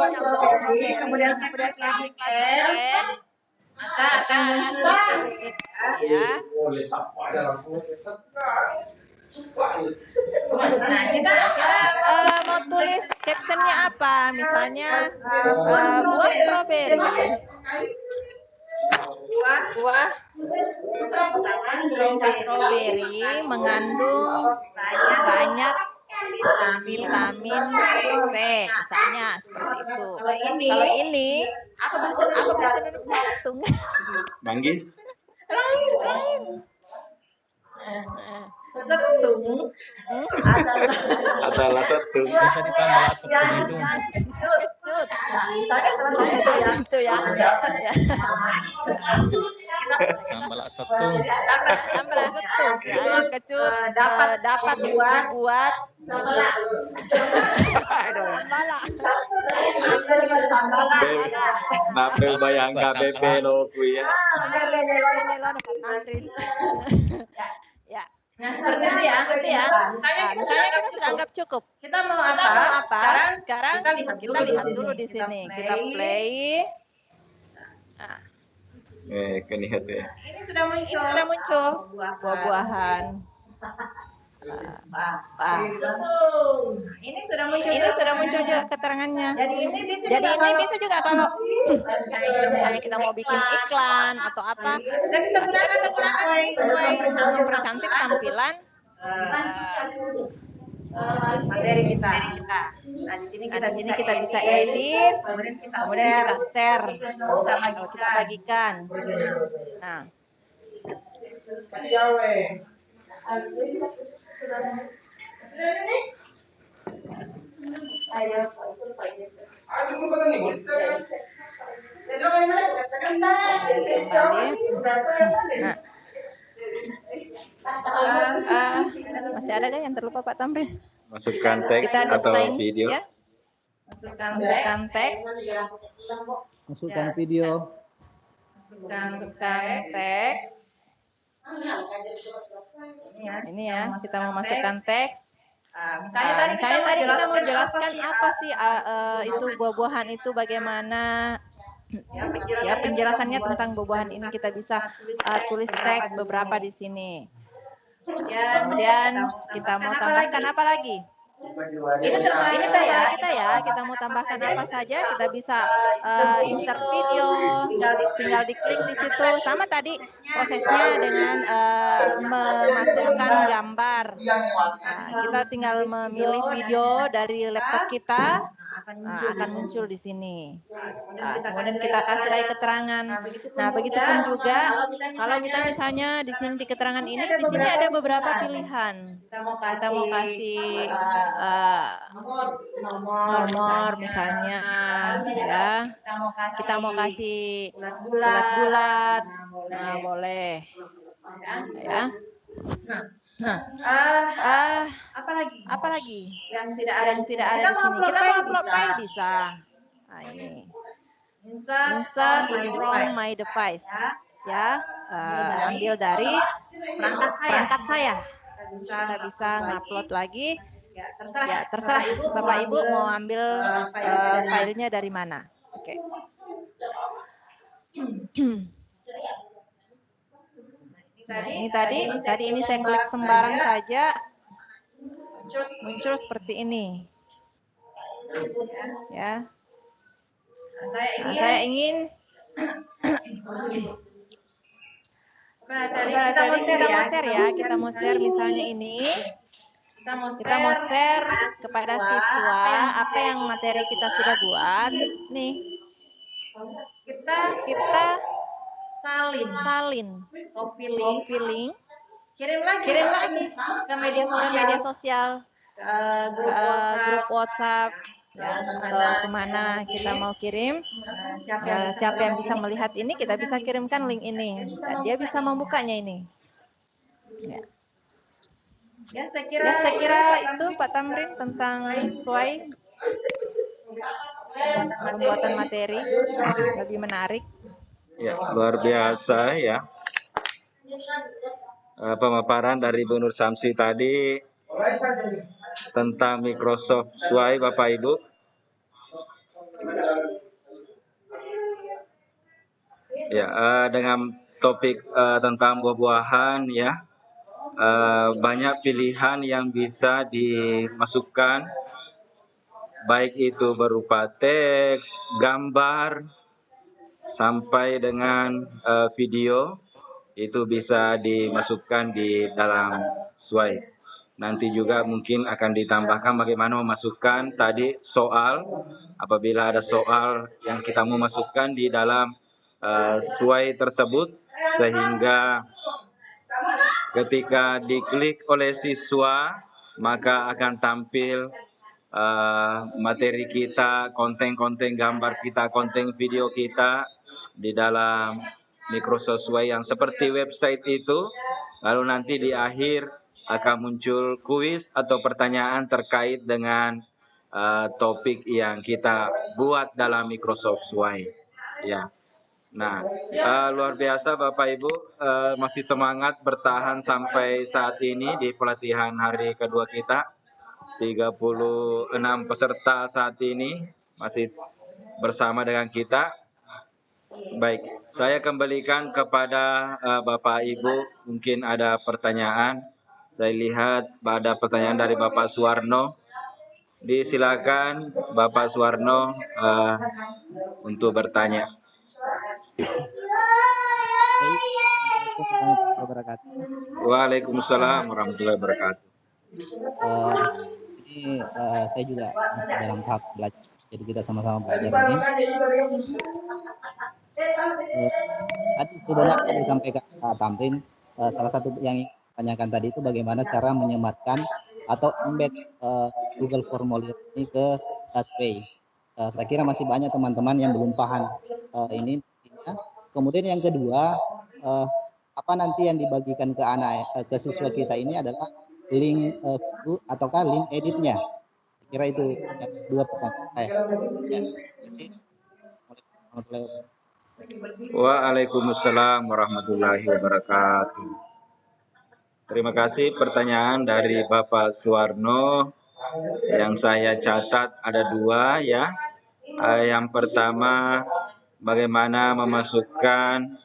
kemudian saya klik lagi add, maka akan muncul Ya. Nah, kita Mau tulis captionnya apa? Misalnya buah stroberi. Buah stroberi mengandung banyak vitamin C, misalnya seperti itu. Kalau ini apa bahasa Indonesia? Manggis. Lain. setung Adalah satu. Bisa ditambah setung itu. Kecut. misalnya salah satu ya Itu ya. Sambal setung. Tambah satu. Ya, kecut dapat buat Napel bayang KBP lo kuya. Ya. Nah, seperti itu ya. Misalnya kita sudah anggap cukup. Kita mau apa? Sekarang kita lihat dulu di sini. Kita play. Nah, Kenihat ya. Ini sudah muncul buah-buahan. Ini sudah muncul. Ini sudah muncul juga keterangannya. Jadi ini bisa juga kalau misalnya kita mau bikin iklan atau apa, kita bisa gunakan sesuai mempercantik tampilan materi kita. Nah, di sini kita bisa edit, kemudian kita share, kita bagikan. Nah, masih ada yang terlupa Pak Tamrin? Masukkan teks Kita atau desain, video. ya? Masukkan teks. Masukkan video. Masukkan teks. Ini ya, kita mau masukkan teks. Misalnya tadi kita mau jelaskan apa sih itu buah-buahan itu bagaimana. Ya, penjelasannya tentang buah-buahan ini kita bisa tulis teks beberapa di sini. Kemudian kita mau tambahkan apa lagi? Ini terserah kita ya. Kita mau tambahkan apa saja. Kita bisa insert video, tinggal diklik di situ. Sama tadi prosesnya dengan memasukkan gambar. Nah, kita tinggal memilih video dari laptop kita. Akan muncul di sini. Kemudian kita kasih lagi keterangan. Nah, begitupun juga kalau kita misalnya di sini di keterangan ini, di sini ada beberapa pilihan. Kita mau kasih nomor misalnya, ya. Kita mau kasih bulat-bulat, nah boleh, ya. Apa lagi? Yang tidak ada di sini. Kita mau upload file bisa. Nah, ini. Insert from my device. Ya, ambil dari perangkat saya. Kita bisa ngupload lagi. Ya, terserah Bapak Ibu mau ambil filenya dari mana. Oke. Ini tadi ini saya klik sembarang saja muncul seperti ini. Ya. Nah, saya ingin kita mau share ya, kita mau share misalnya ini. Kita mau share kepada siswa apa yang materi kita sudah buat. Nih. Kita salin, copy link, kirim lagi ke media sosial, grup WhatsApp, ya, atau kemana kita mau kirim. Siapa yang bisa melihat ini, kita bisa kirimkan link ini, dan dia bisa membukanya ini. Ya, saya kira itu Pak Tamrin tentang sesuai pembuatan materi lebih menarik. Ya, luar biasa ya. Pemaparan dari Bu Nur Samsi tadi tentang Microsoft Sway, Bapak Ibu. Ya, dengan topik tentang buah-buahan ya, banyak pilihan yang bisa dimasukkan, baik itu berupa teks, gambar, sampai dengan video, itu bisa dimasukkan di dalam Sway. Nanti juga mungkin akan ditambahkan bagaimana memasukkan tadi soal, apabila ada soal yang kita mau masukkan di dalam Sway tersebut, sehingga ketika diklik oleh siswa maka akan tampil materi kita, konten-konten gambar kita, konten video kita di dalam Microsoft Sway yang seperti website itu. Lalu nanti di akhir akan muncul kuis atau pertanyaan terkait dengan topik yang kita buat dalam Microsoft Sway. Ya. Nah, luar biasa Bapak Ibu, masih semangat bertahan sampai saat ini di pelatihan hari kedua kita. 36 peserta saat ini masih bersama dengan kita. Baik, saya kembalikan kepada Bapak Ibu, mungkin ada pertanyaan. Saya lihat ada pertanyaan dari Bapak Suwarno. Disilakan Bapak Suwarno untuk bertanya. Waalaikumsalam warahmatullahi wabarakatuh. Ini saya juga masih dalam tahap belajar, jadi kita sama-sama belajar ini. Tadi sebenarnya disampaikan Pak Tamrin, salah satu yang ditanyakan tadi itu bagaimana cara menyematkan atau embed Google Formulir ini ke Sway. Saya kira masih banyak teman-teman yang belum paham ini. Kemudian yang kedua, apa nanti yang dibagikan ke anak ke siswa kita ini adalah link ataukah link editnya. Saya kira itu yang dua pertanyaan saya. Ya. Waalaikumsalam warahmatullahi wabarakatuh. Terima kasih. Pertanyaan dari Bapak Suwarno yang saya catat ada 2 ya. Yang pertama, bagaimana memasukkan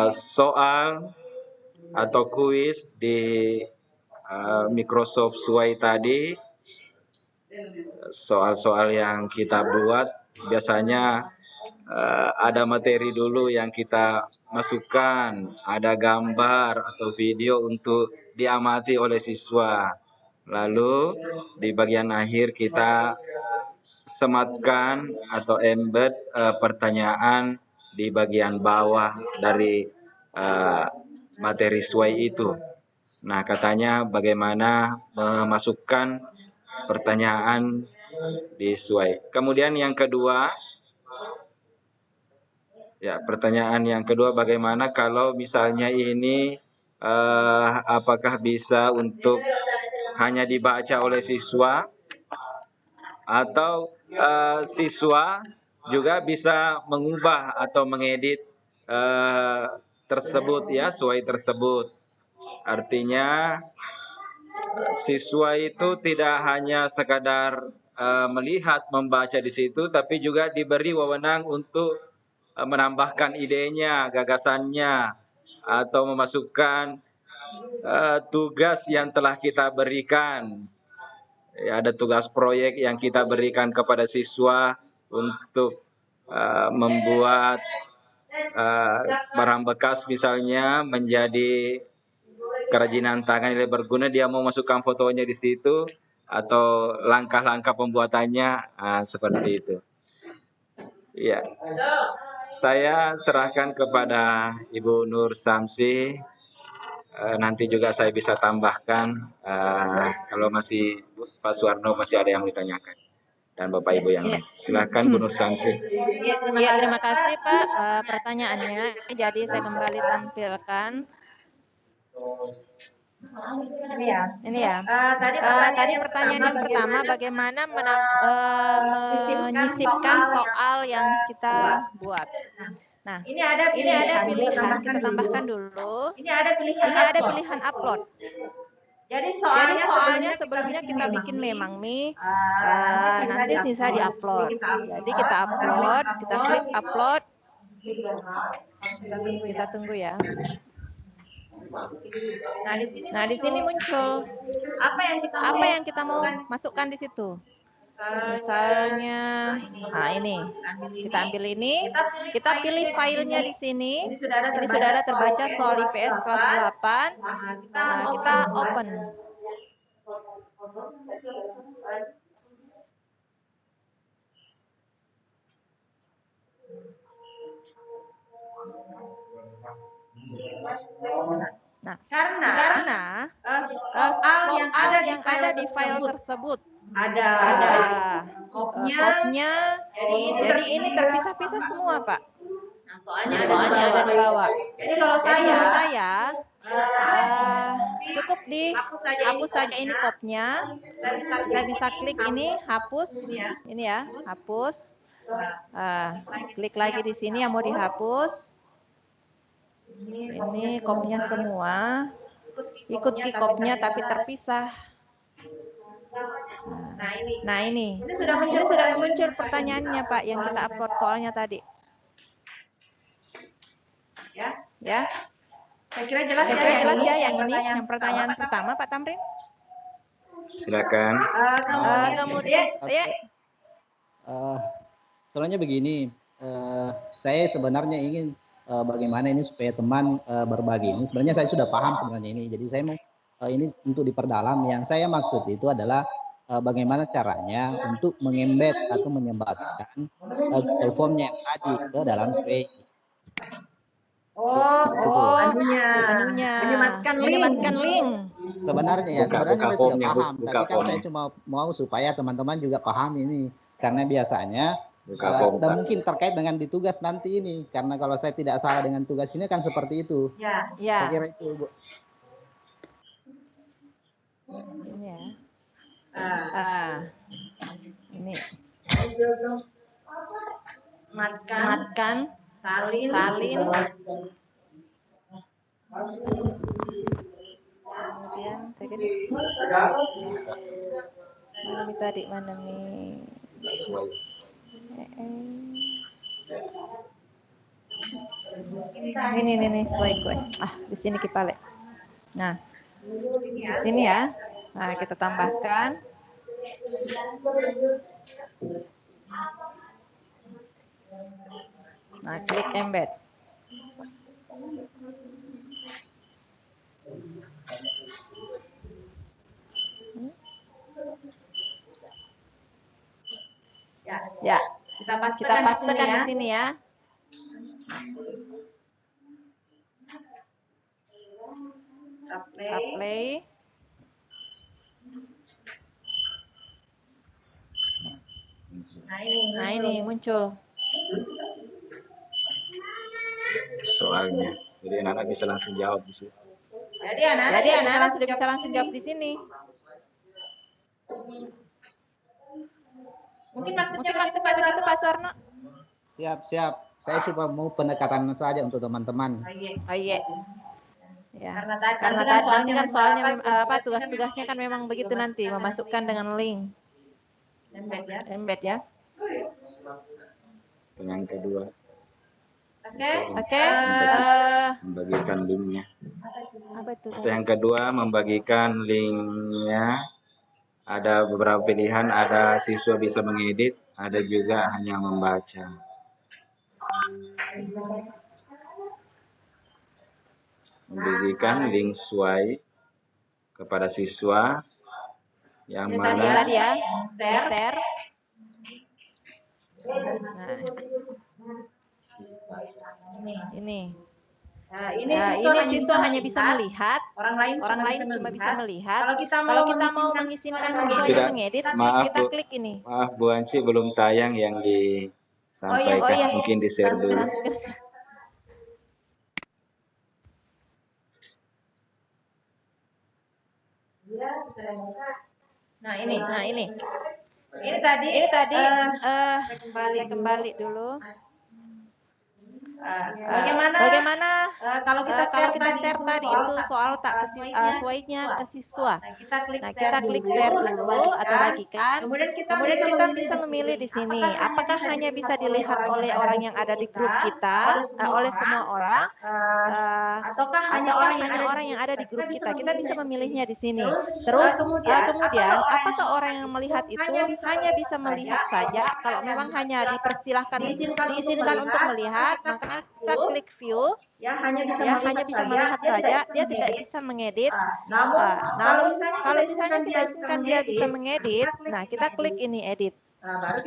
soal atau kuis di Microsoft Sway tadi. Soal-soal yang kita buat biasanya ada materi dulu yang kita masukkan, ada gambar atau video untuk diamati oleh siswa. Lalu di bagian akhir kita sematkan atau embed pertanyaan di bagian bawah dari materi Sway itu. Nah, katanya bagaimana memasukkan pertanyaan di Sway. Kemudian yang kedua, ya, pertanyaan yang kedua, bagaimana kalau misalnya ini apakah bisa untuk hanya dibaca oleh siswa atau siswa juga bisa mengubah atau mengedit tersebut ya, Sway tersebut. Artinya siswa itu tidak hanya sekadar melihat, membaca di situ, tapi juga diberi wewenang untuk menambahkan idenya, gagasannya, atau memasukkan tugas yang telah kita berikan. Ya, ada tugas proyek yang kita berikan kepada siswa untuk membuat barang bekas misalnya menjadi kerajinan tangan yang berguna, dia mau masukkan fotonya di situ atau langkah-langkah pembuatannya, seperti itu. Ya, saya serahkan kepada Ibu Nur Samsi. Nanti juga saya bisa tambahkan kalau masih Pak Suwarno masih ada yang ditanyakan dan Bapak Ibu yang lain. Silakan Bu Nur Samsi. Ya, terima kasih Pak pertanyaannya. Jadi saya kembali tampilkan. Ini ya. Tadi pertanyaan yang pertama, bagaimana menyisipkan soal yang kita buat. Nah, ini ada pilihan, kita tambahkan dulu. Ini ada pilihan upload. Jadi soalnya sebelumnya kita bikin memang nih, nanti sisa di-upload. Jadi kita upload, kita klik upload. Kita tunggu ya. Nah, di sini muncul apa yang kita mau masukkan di situ. Misalnya, ini kita ambil ini, kita pilih filenya di sini. Ini sudah ada terbaca soal IPS kelas 8. Nah, kita open. Nah, karena soal yang ada di file tersebut ada kopnya, jadi ini terpisah-pisah semua, Pak. Nah, soalnya ada di bawah. Jadi kalau saya cukup hapus saja ini kopnya. Kita bisa klik ini hapus, ini ya, hapus. Klik lagi di sini yang mau dihapus. Ini kopnya semua, ikuti kopnya tapi terpisah. Nah, ini sudah muncul pertanyaannya Pak yang kita upload soalnya tadi. Ya. Saya kira jelas ya yang ini, yang pertanyaan pertama Pak Tamrin. Silakan. Kemudian ya. Soalnya begini, saya sebenarnya ingin bagaimana ini supaya teman berbagi ini. Sebenarnya saya sudah paham sebenarnya ini. Jadi saya mau ini untuk diperdalam. Yang saya maksud itu adalah bagaimana caranya untuk mengembed atau menyebarkan formnya yang tadi ke dalam Sway. Anunya. Menyematkan link. Sebenarnya ya, sebenarnya saya sudah paham. Tapi kan saya cuma mau supaya teman-teman juga paham ini. Karena biasanya dan mungkin terkait dengan di tugas nanti ini, karena kalau saya tidak salah dengan tugas ini kan seperti itu. Ya. Saya kira itu, Bu. Ini ya. Ini. Sematkan, salin. Mana nih tadi? Mana nih? Ini nih sesuai gue. Di sini kipale. Nah, di sini ya. Nah, kita tambahkan. Nah, klik embed. Ya, kita pastikan di sini ya. Play. Nah, ini muncul soalnya. Jadi anak-anak bisa langsung jawab di sini. Jadi anak-anak sudah bisa langsung jawab di sini. Mungkin maksudnya begitu Pak Suwarno? Siap. Saya coba mau pendekatan saja untuk teman-teman. Oh iya. Ya. Karena tadi kan soalnya tugas-tugasnya kan memang begitu nanti, memasukkan dengan link. Embed ya. Yang kedua. Oke. Membagikan linknya. Apa itu? Yang kedua, membagikan linknya. Ada beberapa pilihan, ada siswa bisa mengedit, ada juga hanya membaca. Membagikan link sesuai kepada siswa yang mana tadi ya, share. Nah, ini. Ini siswa hanya bisa melihat, orang lain cuma bisa melihat. Kalau kita mau mengizinkan siswanya mengedit, kita klik ini. Maaf Bu Anci, belum tayang yang disampaikan, mungkin di-share dulu. Nah ini. Ini tadi. Saya kembali dulu. Bagaimana kalau kita share tadi itu soal sesuainya ke siswa. Nah, kita klik share dulu atau bagikan. Kemudian kita bisa memilih di sini. Apakah hanya bisa dilihat oleh orang yang ada di grup kita, oleh semua orang, ataukah hanya orang yang ada di grup kita. Kita bisa memilihnya di sini. Terus kemudian apakah orang yang melihat itu hanya bisa melihat saja? Kalau memang hanya diizinkan untuk melihat, maka kita klik view yang hanya bisa melihat saja, dia tidak bisa mengedit. Namun kalau misalnya kita izinkan dia bisa mengedit, nah kita klik ini edit. Baru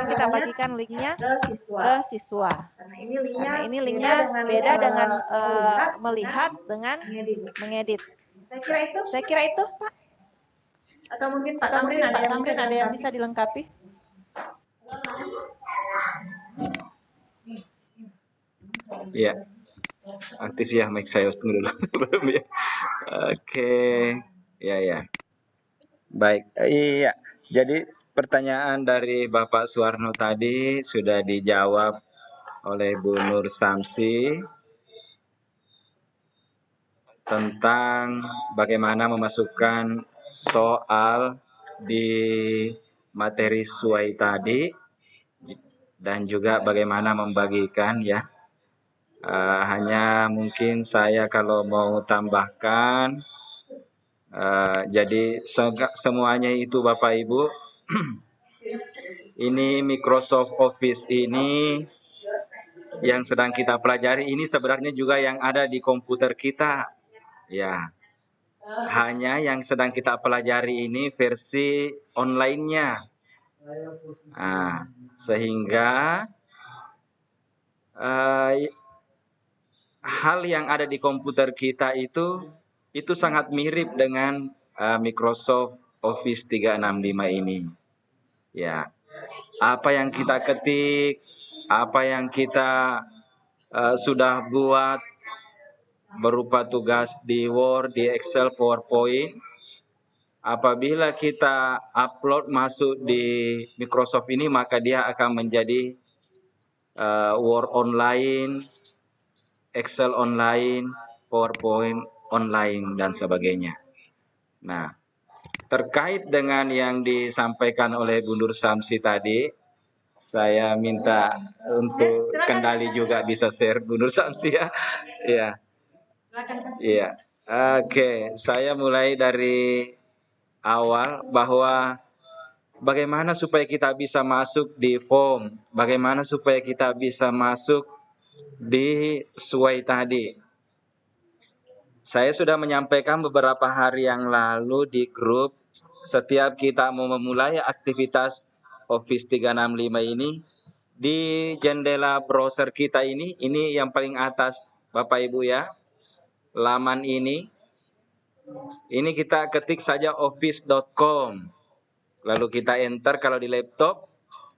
kita bagikan linknya ke siswa. Karena ini linknya beda dengan melihat dengan mengedit. Saya kira itu Pak. Atau mungkin Pak Tamrin ada yang bisa dilengkapi. Iya, aktif ya mic saya, tunggu dulu. Oke, ya. Baik, iya. Jadi pertanyaan dari Bapak Suwarno tadi sudah dijawab oleh Bu Nur Samsi tentang bagaimana memasukkan soal di materi sesuai tadi dan juga bagaimana membagikan ya. Hanya mungkin saya kalau mau tambahkan, jadi semuanya itu Bapak Ibu, ini Microsoft Office ini yang sedang kita pelajari ini sebenarnya juga yang ada di komputer kita, ya. Hanya yang sedang kita pelajari ini versi online-nya, sehingga hal yang ada di komputer kita itu sangat mirip dengan Microsoft Office 365 ini. Ya, apa yang kita ketik, apa yang kita sudah buat berupa tugas di Word, di Excel, PowerPoint, apabila kita upload masuk di Microsoft ini, maka dia akan menjadi Word online, Excel online, PowerPoint online, dan sebagainya. Nah, terkait dengan yang disampaikan oleh Bu Nur Samsi tadi, saya minta untuk kendali juga bisa share Bu Nur Samsi ya. Iya. Iya. Oke, saya mulai dari awal bahwa bagaimana supaya kita bisa masuk di form, bagaimana supaya kita bisa masuk di SWAY tadi. Saya sudah menyampaikan beberapa hari yang lalu di grup, setiap kita mau memulai aktivitas Office 365 ini, di jendela browser kita ini yang paling atas Bapak Ibu ya, laman ini kita ketik saja office.com, lalu kita enter kalau di laptop,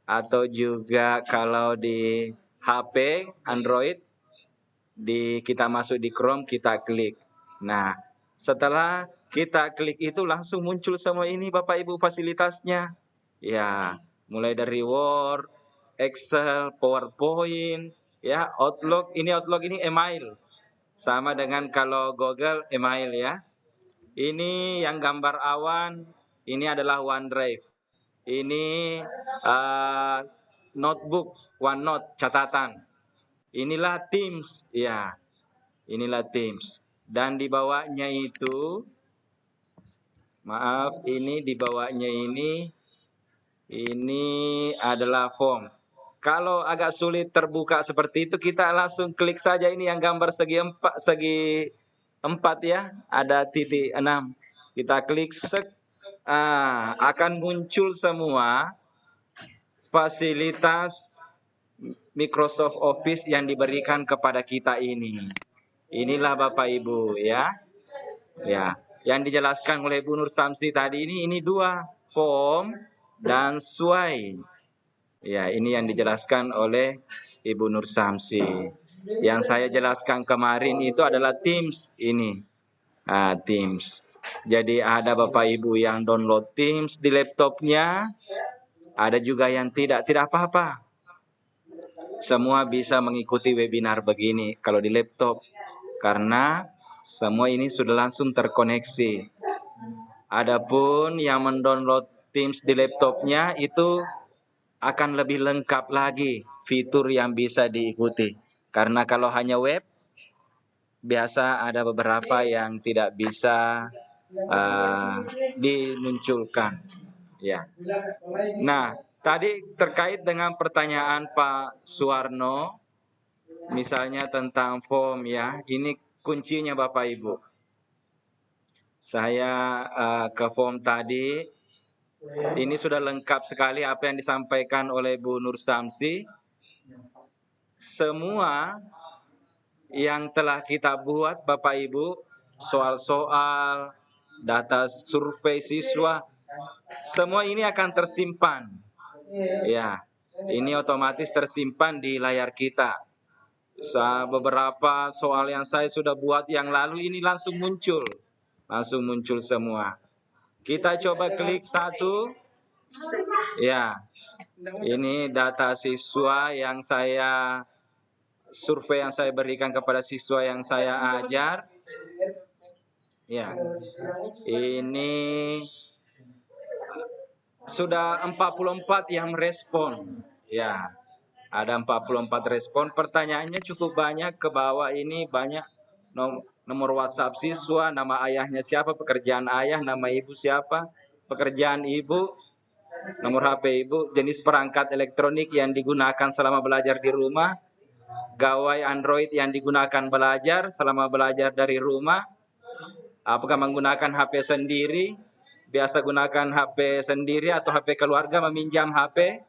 atau juga kalau di HP Android, kita masuk di Chrome, kita klik. Nah, setelah kita klik itu langsung muncul semua ini Bapak Ibu fasilitasnya. Ya, mulai dari Word, Excel, PowerPoint, ya, Outlook ini email. Sama dengan kalau Google email ya. Ini yang gambar awan, ini adalah OneDrive. Ini notebook, OneNote, catatan. Inilah Teams, ya. Inilah Teams. Dan di bawahnya itu, maaf, ini di bawahnya ini adalah form. Kalau agak sulit terbuka seperti itu, kita langsung klik saja ini yang gambar segi empat ya, ada titik 6. Kita klik akan muncul semua fasilitas Microsoft Office yang diberikan kepada kita ini. Inilah Bapak Ibu ya. Ya, yang dijelaskan oleh Bu Nur Samsi tadi ini dua, form dan SWAY. Ya, ini yang dijelaskan oleh Ibu Nur Samsi. Yang saya jelaskan kemarin itu adalah Teams ini. Teams. Jadi ada Bapak Ibu yang download Teams di laptopnya, ada juga yang tidak apa-apa. Semua bisa mengikuti webinar begini kalau di laptop, karena semua ini sudah langsung terkoneksi. Adapun yang mendownload Teams di laptopnya itu akan lebih lengkap lagi fitur yang bisa diikuti. Karena kalau hanya web, biasa ada beberapa yang tidak bisa dimunculkan. Ya. Nah, tadi terkait dengan pertanyaan Pak Suwarno, misalnya tentang form ya, ini kuncinya Bapak Ibu. Saya ke form tadi, ini sudah lengkap sekali apa yang disampaikan oleh Bu Nur Samsi. Semua yang telah kita buat Bapak Ibu, soal-soal, data survei siswa, semua ini akan tersimpan. Ya, ini otomatis tersimpan di layar kita. Beberapa soal yang saya sudah buat yang lalu ini langsung muncul semua. Kita coba klik satu. Ya, ini data siswa yang survei yang saya berikan kepada siswa yang saya ajar. Ya, ini sudah 44 yang merespon. Ya, ada 44 respon. Pertanyaannya cukup banyak, ke bawah ini banyak nomor WhatsApp siswa, nama ayahnya siapa, pekerjaan ayah, nama ibu siapa, pekerjaan ibu, nomor HP ibu, jenis perangkat elektronik yang digunakan selama belajar di rumah, gawai Android yang digunakan belajar selama belajar dari rumah, apakah menggunakan HP sendiri, biasa gunakan HP sendiri atau HP keluarga, meminjam HP,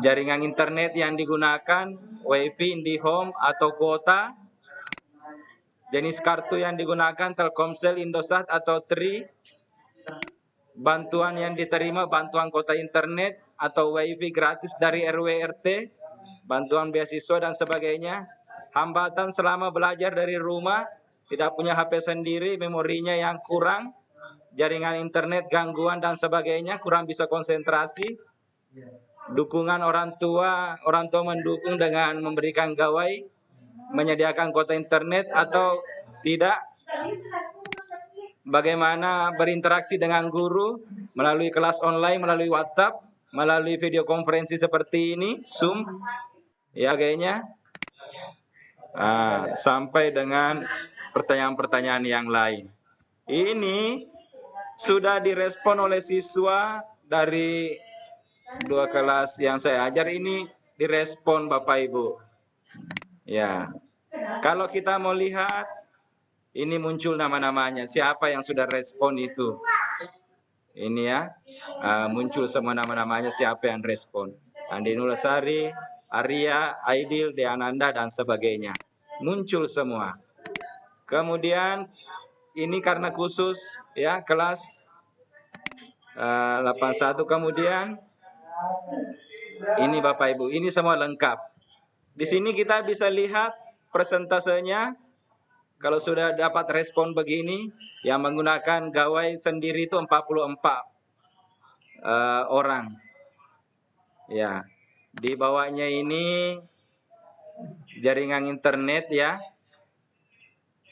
jaringan internet yang digunakan, WiFi, IndiHome atau kuota, jenis kartu yang digunakan, Telkomsel, Indosat atau Tri, bantuan yang diterima, bantuan kuota internet atau WiFi gratis dari RW RT, bantuan beasiswa dan sebagainya, hambatan selama belajar dari rumah, tidak punya HP sendiri, memorinya yang kurang, jaringan internet, gangguan dan sebagainya, kurang bisa konsentrasi, dukungan orang tua mendukung dengan memberikan gawai, menyediakan kuota internet atau tidak, bagaimana berinteraksi dengan guru melalui kelas online, melalui WhatsApp, melalui video konferensi seperti ini, Zoom, ya kayaknya, sampai dengan pertanyaan-pertanyaan yang lain. Ini sudah direspon oleh siswa dari 2 kelas yang saya ajar ini, direspon Bapak Ibu. Ya, kalau kita mau lihat, ini muncul nama-namanya, siapa yang sudah respon itu. Ini ya, muncul semua nama-namanya siapa yang respon. Andi Nulasari, Arya, Aidil, Deananda, dan sebagainya. Muncul semua. Kemudian, ini karena khusus ya kelas 81, kemudian ini Bapak Ibu, ini semua lengkap. Di sini kita bisa lihat persentasenya. Kalau sudah dapat respon begini, yang menggunakan gawai sendiri itu 44 orang. Ya, di bawahnya ini jaringan internet ya.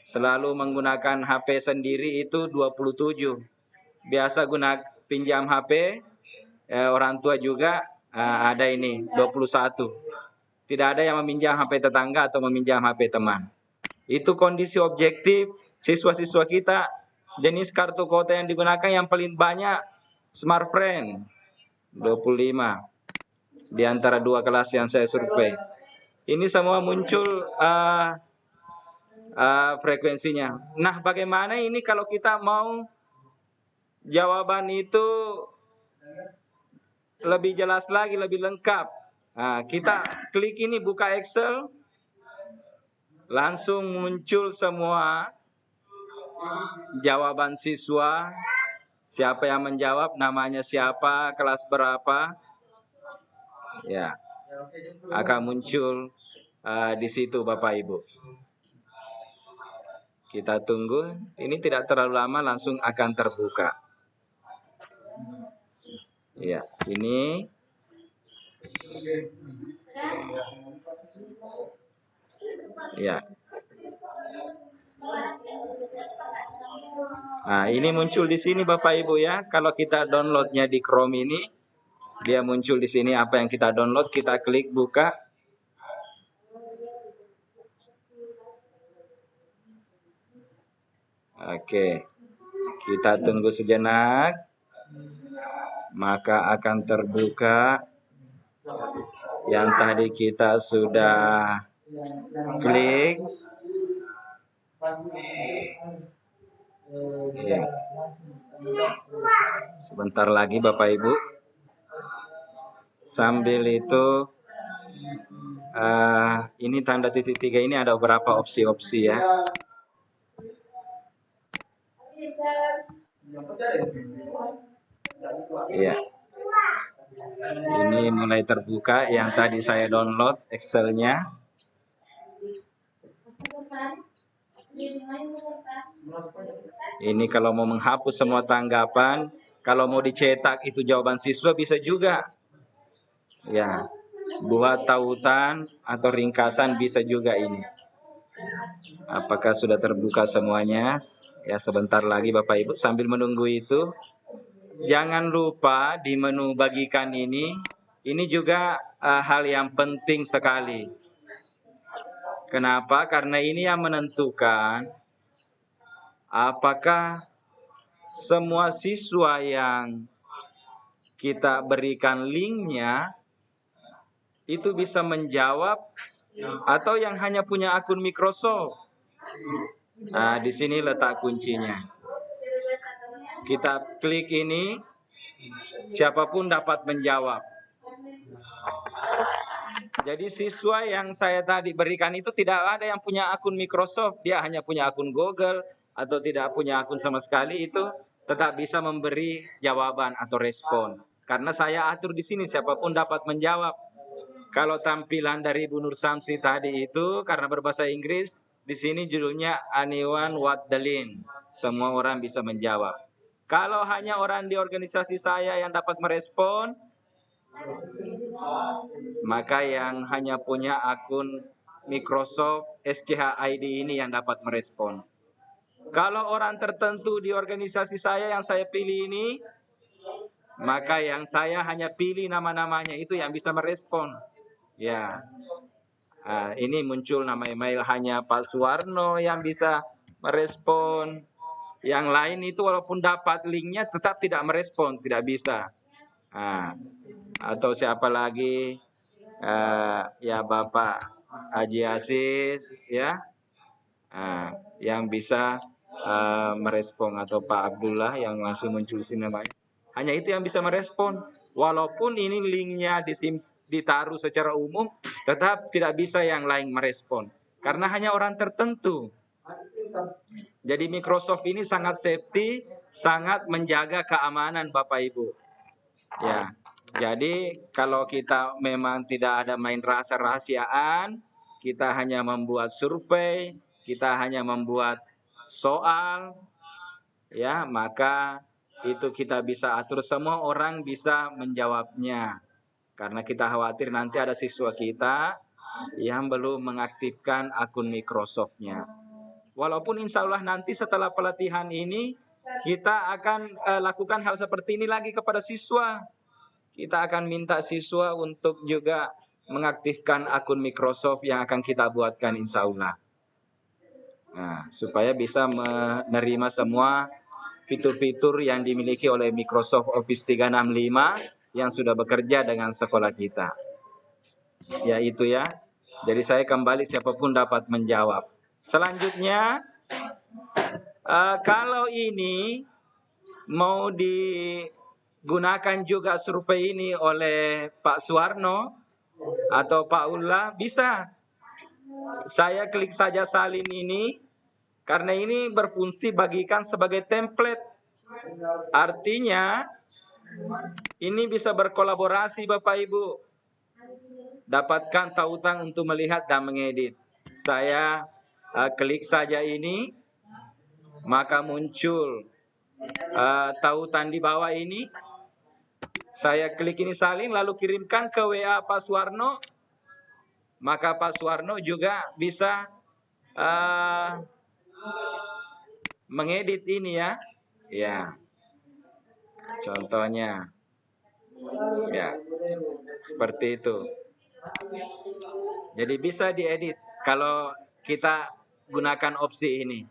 Selalu menggunakan HP sendiri itu 27. Biasa pinjam HP, orang tua juga ada ini 21. Tidak ada yang meminjam HP tetangga atau meminjam HP teman. Itu kondisi objektif siswa-siswa kita. Jenis kartu kota yang digunakan yang paling banyak smartphone 25 di antara 2 kelas yang saya survei. Ini semua muncul frekuensinya. Nah, bagaimana ini kalau kita mau jawaban itu lebih jelas lagi, lebih lengkap? Kita klik ini, buka Excel, langsung muncul semua jawaban siswa, siapa yang menjawab, namanya siapa, kelas berapa, ya, akan muncul di situ Bapak Ibu. Kita tunggu, ini tidak terlalu lama, langsung akan terbuka. Ya, ini ya. Nah, ini muncul di sini Bapak Ibu ya. Kalau kita downloadnya di Chrome ini, dia muncul di sini apa yang kita download, kita klik buka. Oke, kita tunggu sejenak, maka akan terbuka yang tadi kita sudah klik. Ya. Sebentar lagi Bapak Ibu. Sambil itu, ini tanda titik 3 ini ada beberapa opsi-opsi ya. Ya. Ini mulai terbuka yang tadi saya download Excel-nya. Ini kalau mau menghapus semua tanggapan, kalau mau dicetak itu jawaban siswa bisa juga. Ya, buat tautan atau ringkasan bisa juga ini. Apakah sudah terbuka semuanya? Ya, sebentar lagi Bapak Ibu. Sambil menunggu itu, jangan lupa di menu bagikan ini juga hal yang penting sekali. Kenapa? Karena ini yang menentukan apakah semua siswa yang kita berikan linknya itu bisa menjawab atau yang hanya punya akun Microsoft. Nah, di sini letak kuncinya. Kita klik ini, siapapun dapat menjawab. Jadi siswa yang saya tadi berikan itu tidak ada yang punya akun Microsoft, dia hanya punya akun Google atau tidak punya akun sama sekali, itu tetap bisa memberi jawaban atau respon. Karena saya atur di sini siapapun dapat menjawab. Kalau tampilan dari Bu Nur Samsi tadi itu karena berbahasa Inggris, di sini judulnya anyone what the link. Semua orang bisa menjawab. Kalau hanya orang di organisasi saya yang dapat merespon, maka yang hanya punya akun Microsoft SCH ID ini yang dapat merespon. Kalau orang tertentu di organisasi saya yang saya pilih ini, maka yang saya hanya pilih nama-namanya itu yang bisa merespon. Ya, ini muncul nama email hanya Pak Suwarno yang bisa merespon. Yang lain itu walaupun dapat linknya tetap tidak merespon, tidak bisa. Atau siapa lagi? Ya Bapak Haji Aziz, ya, yang bisa merespon, atau Pak Abdullah yang langsung muncul di sini namanya. Hanya itu yang bisa merespon. Walaupun ini linknya ditaruh secara umum, tetap tidak bisa yang lain merespon. Karena hanya orang tertentu. Jadi Microsoft ini sangat safety, sangat menjaga keamanan Bapak Ibu. Ya, jadi kalau kita memang tidak ada main rahasiaan, kita hanya membuat survei, kita hanya membuat soal, ya, maka itu kita bisa atur, semua orang bisa menjawabnya. Karena kita khawatir nanti ada siswa kita yang belum mengaktifkan akun Microsoft-nya. Walaupun insya Allah nanti setelah pelatihan ini, kita akan lakukan hal seperti ini lagi kepada siswa. Kita akan minta siswa untuk juga mengaktifkan akun Microsoft yang akan kita buatkan insya Allah. Nah, supaya bisa menerima semua fitur-fitur yang dimiliki oleh Microsoft Office 365 yang sudah bekerja dengan sekolah kita. Ya itu ya. Jadi saya kembali siapapun dapat menjawab. Selanjutnya, kalau ini mau digunakan juga survei ini oleh Pak Suwarno atau Pak Ullah, bisa. Saya klik saja salin ini, karena ini berfungsi bagikan sebagai template. Artinya, ini bisa berkolaborasi Bapak Ibu. Dapatkan tautan untuk melihat dan mengedit. Saya klik saja ini, maka muncul tautan di bawah ini. Saya klik ini salin, lalu kirimkan ke WA Pak Suwarno. Maka Pak Suwarno juga bisa mengedit ini ya. Ya. Contohnya. Ya. Seperti itu. Jadi bisa diedit kalau kita gunakan opsi ini.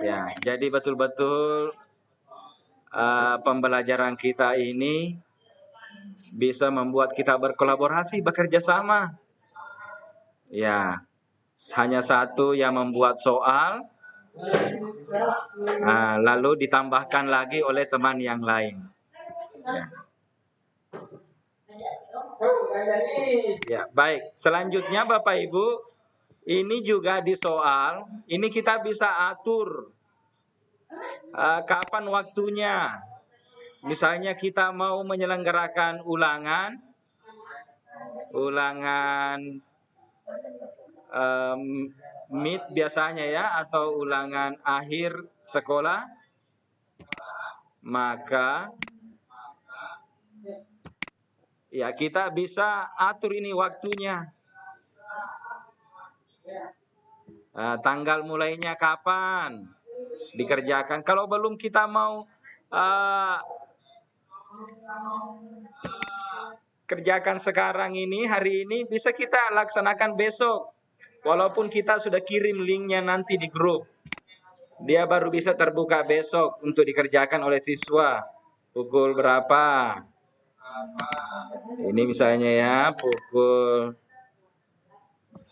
Ya, jadi betul-betul pembelajaran kita ini bisa membuat kita berkolaborasi, bekerja sama. Ya, hanya satu yang membuat soal, lalu ditambahkan lagi oleh teman yang lain. Ya, baik. Selanjutnya Bapak Ibu, ini juga di soal, ini kita bisa atur kapan waktunya. Misalnya kita mau menyelenggarakan ulangan Meet biasanya ya, atau ulangan akhir sekolah, maka ya kita bisa atur ini waktunya. Tanggal mulainya kapan dikerjakan. Kalau belum kita mau kerjakan sekarang ini, hari ini, bisa kita laksanakan besok. Walaupun kita sudah kirim linknya nanti di grup. Dia baru bisa terbuka besok untuk dikerjakan oleh siswa. Pukul berapa? Ini misalnya ya, pukul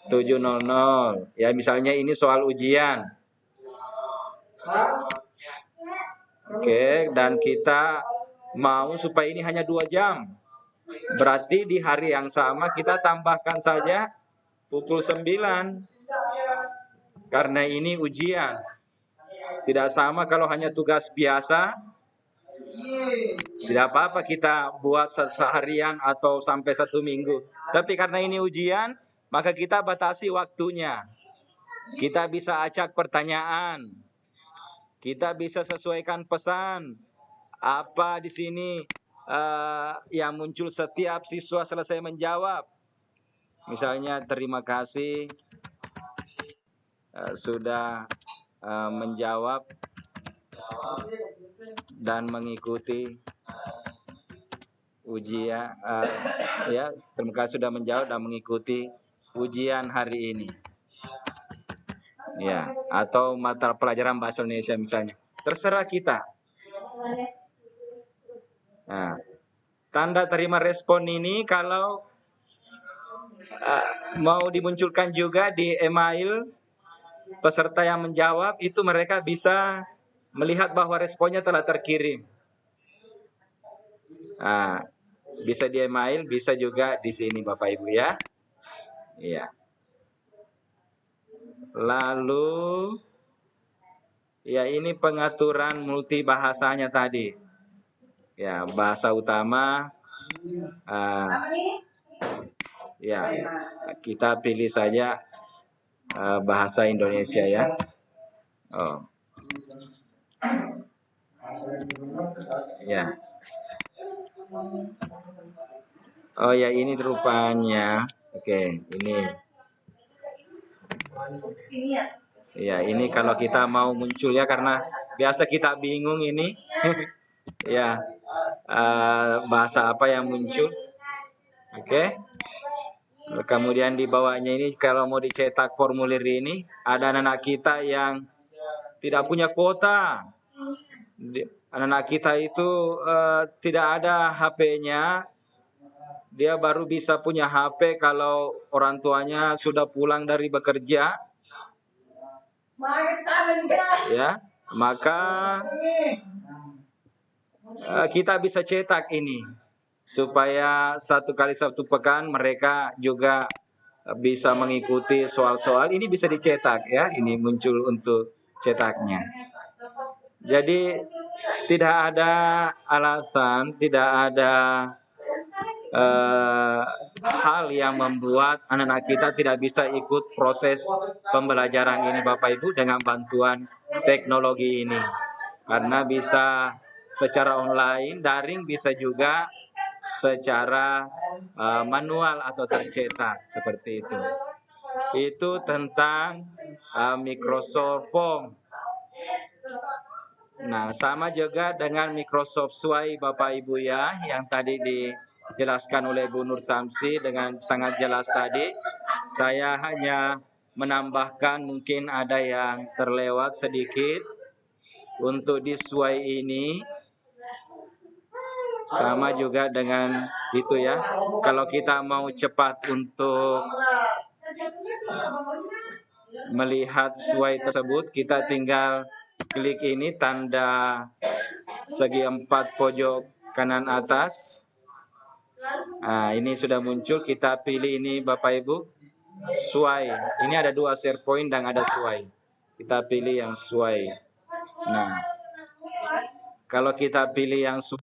7.00. Ya, misalnya ini soal ujian. Oke, dan kita mau supaya ini hanya 2 jam. Berarti di hari yang sama kita tambahkan saja pukul 9. Karena ini ujian. Tidak sama kalau hanya tugas biasa. Tidak apa-apa kita buat seharian atau sampai 1 minggu. Tapi karena ini ujian, maka kita batasi waktunya. Kita bisa acak pertanyaan. Kita bisa sesuaikan pesan. Apa di sini yang muncul setiap siswa selesai menjawab. Misalnya, terima kasih sudah menjawab dan mengikuti ujian. Ya, terima kasih sudah menjawab dan mengikuti ujian hari ini. Ya, atau mata pelajaran bahasa Indonesia misalnya. Terserah kita. Nah, tanda terima respon ini kalau mau dimunculkan juga di email peserta yang menjawab, itu mereka bisa melihat bahwa responnya telah terkirim. Bisa di email, bisa juga di sini Bapak Ibu ya. Iya. Lalu ya ini pengaturan multibahasanya tadi. Ya, bahasa utama. Ya, kita pilih saja bahasa Indonesia ya. Ya. Oh ya, ini rupanya. Oke, ini. Ya, ini kalau kita mau muncul ya, karena biasa kita bingung ini. Ya, bahasa apa yang muncul. Oke. Kemudian di bawahnya ini kalau mau dicetak formulir ini, ada anak-anak kita yang tidak punya kuota. Anak-anak kita itu tidak ada HP-nya. Dia baru bisa punya HP kalau orang tuanya sudah pulang dari bekerja. Ya, maka kita bisa cetak ini supaya 1 kali 1 pekan mereka juga bisa mengikuti soal-soal. Ini bisa dicetak ya, ini muncul untuk cetaknya. Jadi tidak ada alasan, tidak ada hal yang membuat anak-anak kita tidak bisa ikut proses pembelajaran ini Bapak Ibu dengan bantuan teknologi ini. Karena bisa secara online, daring, bisa juga secara manual atau tercetak seperti itu. Itu tentang Microsoft Form. Nah, sama juga dengan Microsoft Sway Bapak Ibu ya, yang tadi dijelaskan oleh Bu Nur Samsi dengan sangat jelas tadi. Saya hanya menambahkan, mungkin ada yang terlewat sedikit. Untuk di Sway ini sama juga dengan itu ya. Kalau kita mau cepat untuk melihat Sway tersebut, kita tinggal klik ini tanda segi 4 pojok kanan atas. Nah, ini sudah muncul, kita pilih ini Bapak Ibu, Sway. Ini ada 2 share point dan ada Sway. Kita pilih yang Sway. Nah, kalau kita pilih yang Sway,